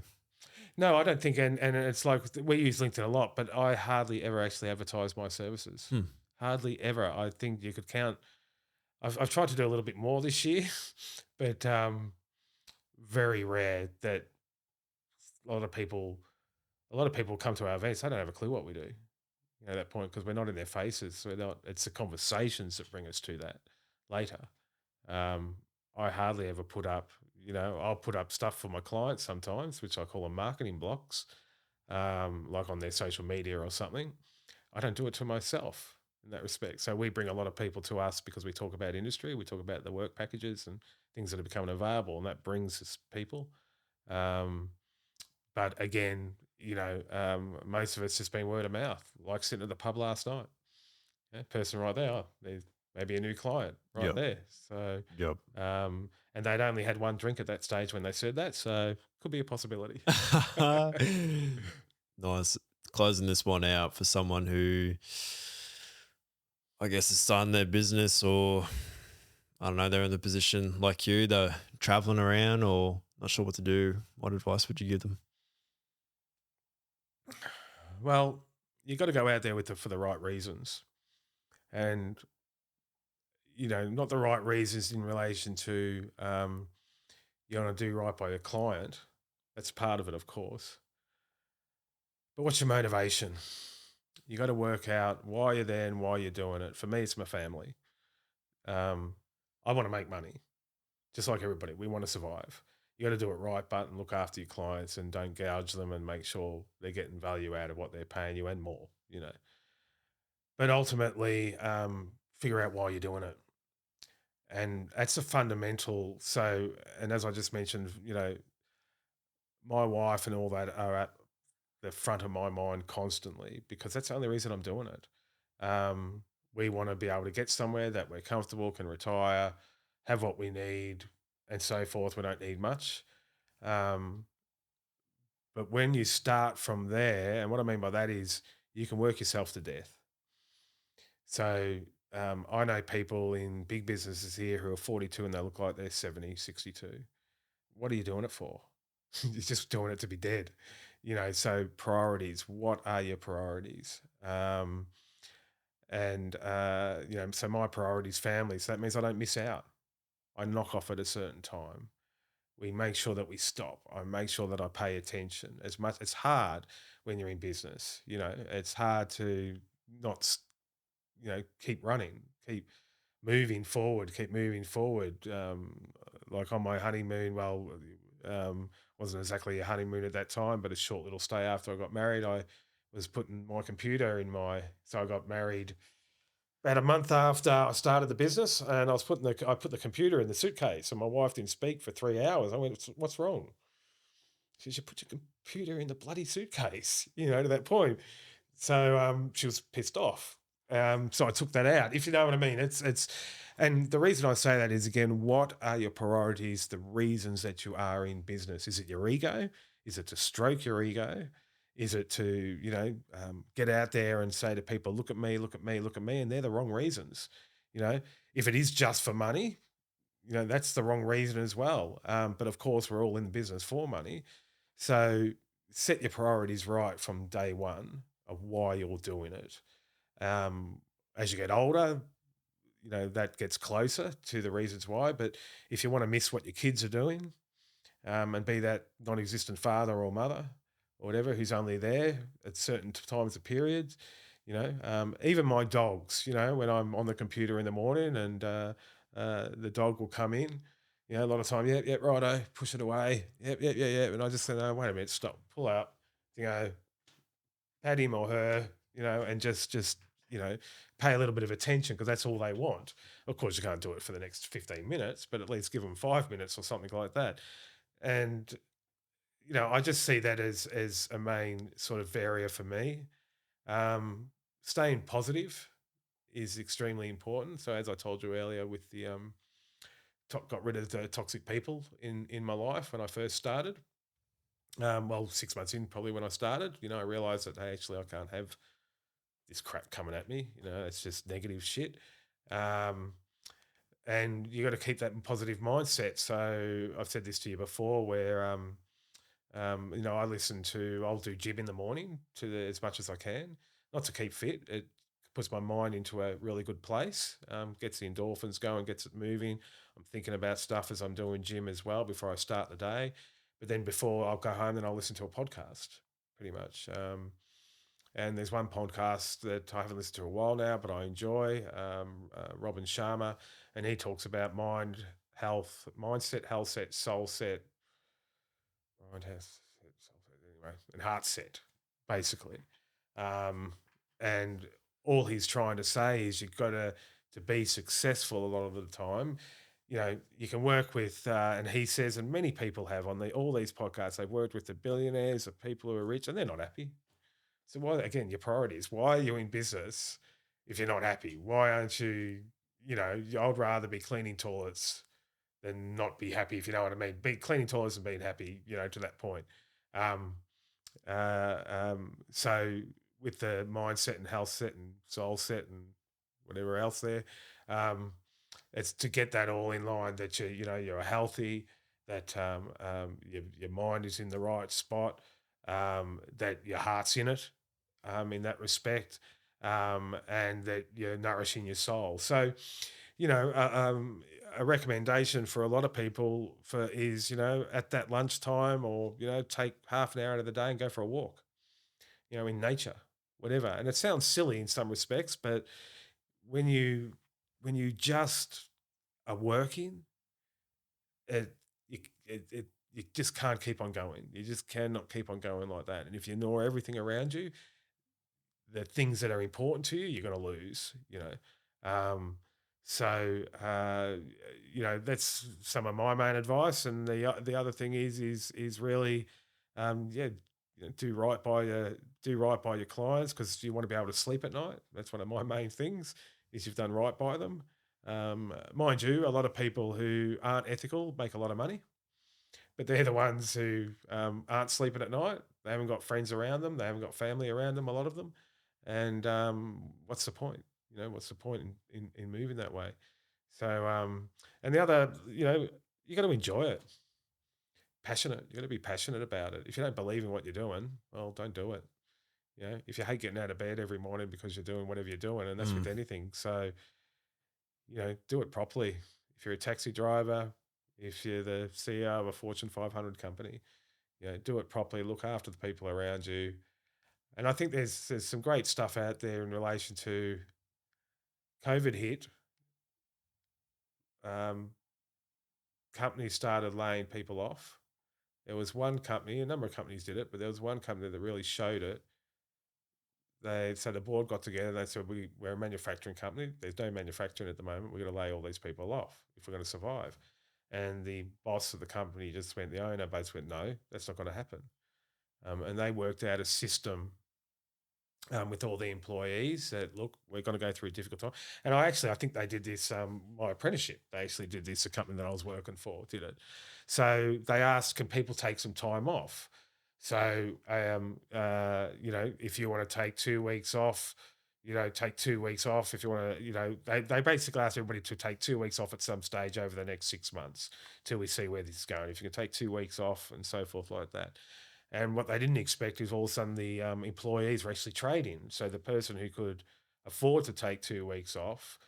No, I don't think, and it's like we use LinkedIn a lot, but I hardly ever actually advertise my services. Hmm. Hardly ever. I think you could count. I've tried to do a little bit more this year, but very rare that a lot of people a lot of people come to our events. They don't have a clue what we do. At that point, because we're not in their faces. So we're not. It's the conversations that bring us to that later. Um, I hardly ever put up. I'll put up stuff for my clients sometimes, which I call them marketing blocks, like on their social media or something. I don't do it to myself in that respect. So we bring a lot of people to us because we talk about industry, we talk about the work packages and things that are becoming available, and that brings us people. Um, but again, most of it's just been word of mouth, like sitting at the pub last night. Yeah, person right there, there's maybe a new client right Yep. there. So, Yep. and they'd only had one drink at that stage when they said that. So, could be a possibility. Nice. Closing this one out for someone who I guess is starting their business, or I don't know, they're in the position like you, they're traveling around or not sure what to do. What advice would you give them? Well, you got to go out there for the right reasons, and not the right reasons in relation to you want to do right by your client. That's part of it, of course. But what's your motivation? You got to work out why you're there and why you're doing it. For me, it's my family. Um, I want to make money, just like everybody. We want to survive. You got to do it right, but and look after your clients and don't gouge them, and make sure they're getting value out of what they're paying you and more. But ultimately, figure out why you're doing it, and that's a fundamental. So, and as I just mentioned, my wife and all that are at the front of my mind constantly, because that's the only reason I'm doing it. We want to be able to get somewhere that we're comfortable, can retire, have what we need, and so forth. We don't need much. Um, but when you start from there, and what I mean by that is you can work yourself to death. So I know people in big businesses here who are 42 and they look like they're 70, 62. What are you doing it for? You're just doing it to be dead. So priorities, what are your priorities? And so my priority is family. So that means I don't miss out. I knock off at a certain time. We make sure that we stop. I make sure that I pay attention. As much it's hard when you're in business. It's hard to not keep running, keep keep moving forward. Like on my honeymoon, well, wasn't exactly a honeymoon at that time, but a short little stay after I got married. I was putting my computer in my. So I got married about a month after I started the business, and I put the computer in the suitcase, and my wife didn't speak for 3 hours. I went, "What's wrong?" She said, "You put your computer in the bloody suitcase." To that point. So she was pissed off. So I took that out. If you know what I mean, and the reason I say that is again, what are your priorities? The reasons that you are in business? Is it your ego? Is it to stroke your ego? Is it to get out there and say to people, "Look at me, look at me, look at me," and they're the wrong reasons. If it is just for money, that's the wrong reason as well. But of course, we're all in the business for money. So set your priorities right from day one of why you're doing it. Um, as you get older, that gets closer to the reasons why. But if you want to miss what your kids are doing, and be that non-existent father or mother or whatever who's only there at certain times of periods, even my dogs, when I'm on the computer in the morning and the dog will come in, a lot of time, yep, yep, righto, push it away, yep, yep, yeah, yeah, and I just say, no, wait a minute, stop, pull out, pat him or her, and just pay a little bit of attention because that's all they want. Of course, you can't do it for the next 15 minutes, but at least give them 5 minutes or something like that. And I just see that as a main sort of area for me. Um, Staying positive is extremely important. So as I told you earlier, with the got rid of the toxic people in my life when I first started. Well, 6 months in, probably when I started, I realized that hey, actually, I can't have this crap coming at me. It's just negative shit. Um, and you got to keep that positive mindset. So I've said this to you before, where I'll do gym in the morning as much as I can, not to keep fit. It puts my mind into a really good place, gets the endorphins going, gets it moving. I'm thinking about stuff as I'm doing gym as well before I start the day. But then before I'll go home, then I'll listen to a podcast pretty much. And there's one podcast that I haven't listened to in a while now, but I enjoy, Robin Sharma, and he talks about mindset, health set, soul set, mind has anyway, and heart set, basically. Um, and all he's trying to say is you've got to be successful a lot of the time. You can work with, and he says, and many people have on all these podcasts, they've worked with the billionaires, the people who are rich, and they're not happy. So why, again, your priorities? Why are you in business if you're not happy? Why aren't you? I'd rather be cleaning toilets than not be happy, if you know what I mean. Be cleaning toilets and being happy, to that point. Um, so with the mindset and health set and soul set and whatever else there, um, it's to get that all in line that you're healthy, that your mind is in the right spot, that your heart's in it, in that respect, and that you're nourishing your soul. So, a recommendation for a lot of people is at that lunchtime, or take half an hour out of the day and go for a walk, in nature, whatever. And it sounds silly in some respects, but when you just are working, you just can't keep on going. You just cannot keep on going like that. And if you ignore everything around you, the things that are important to you, you're going to lose. So that's some of my main advice. And the other thing is really, yeah, do right by your clients, because you want to be able to sleep at night. That's one of my main things, is you've done right by them. Mind you, a lot of people who aren't ethical make a lot of money, but they're the ones who aren't sleeping at night. They haven't got friends around them. They haven't got family around them, a lot of them. And what's the point? What's the point in moving that way? So, and the other, you got to enjoy it. Passionate. You got to be passionate about it. If you don't believe in what you're doing, well, don't do it. if you hate getting out of bed every morning because you're doing whatever you're doing, and that's with Mm. anything. So, do it properly. If you're a taxi driver, if you're the CEO of a Fortune 500 company, do it properly. Look after the people around you. And I think there's some great stuff out there in relation to COVID hit. Um, Companies started laying people off. There was one company, a number of companies did it, but there was one company that really showed it. So the board got together. They said, we're a manufacturing company. There's no manufacturing at the moment. We're going to lay all these people off if we're going to survive. And the boss of the company the owner basically went, no, that's not going to happen. And they worked out a system with all the employees that, look, we're going to go through a difficult time. And I think they did this, my apprenticeship, they actually did this, a company that I was working for did it. So they asked, can people take some time off? So, if you want to take 2 weeks off, take 2 weeks off. If you want to, they basically asked everybody to take 2 weeks off at some stage over the next 6 months till we see where this is going. If you can take 2 weeks off and so forth like that. And what they didn't expect is all of a sudden the employees were actually trading. So the person who could afford to take 2 weeks off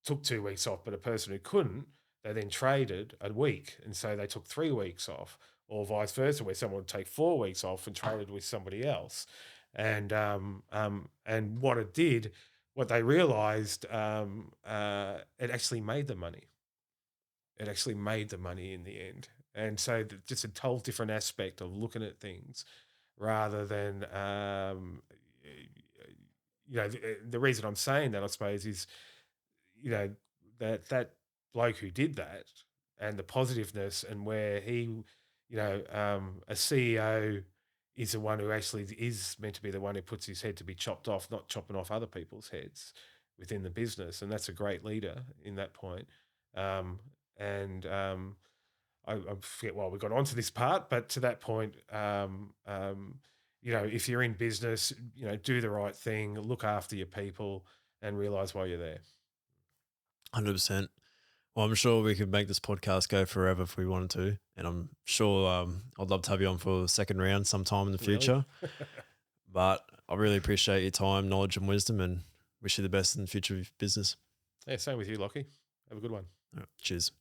took 2 weeks off, but a person who couldn't, they then traded a week. And so they took 3 weeks off, or vice versa, where someone would take 4 weeks off and traded with somebody else. And what they realized, it actually made the money. It actually made the money in the end. And so just a whole different aspect of looking at things rather than, the reason I'm saying that, I suppose, is, you know, that bloke who did that and the positiveness and where he, a CEO is the one who actually is meant to be the one who puts his head to be chopped off, not chopping off other people's heads within the business. And that's a great leader in that point. Um, and I forget why we got onto this part, but to that point, if you're in business, do the right thing, look after your people, and realize why you're there. 100%. Well, I'm sure we could make this podcast go forever if we wanted to. And I'm sure I'd love to have you on for a second round sometime in the Really? future. But I really appreciate your time, knowledge, and wisdom, and wish you the best in the future of your business. Yeah, same with you, Lockie. Have a good one. All right, cheers.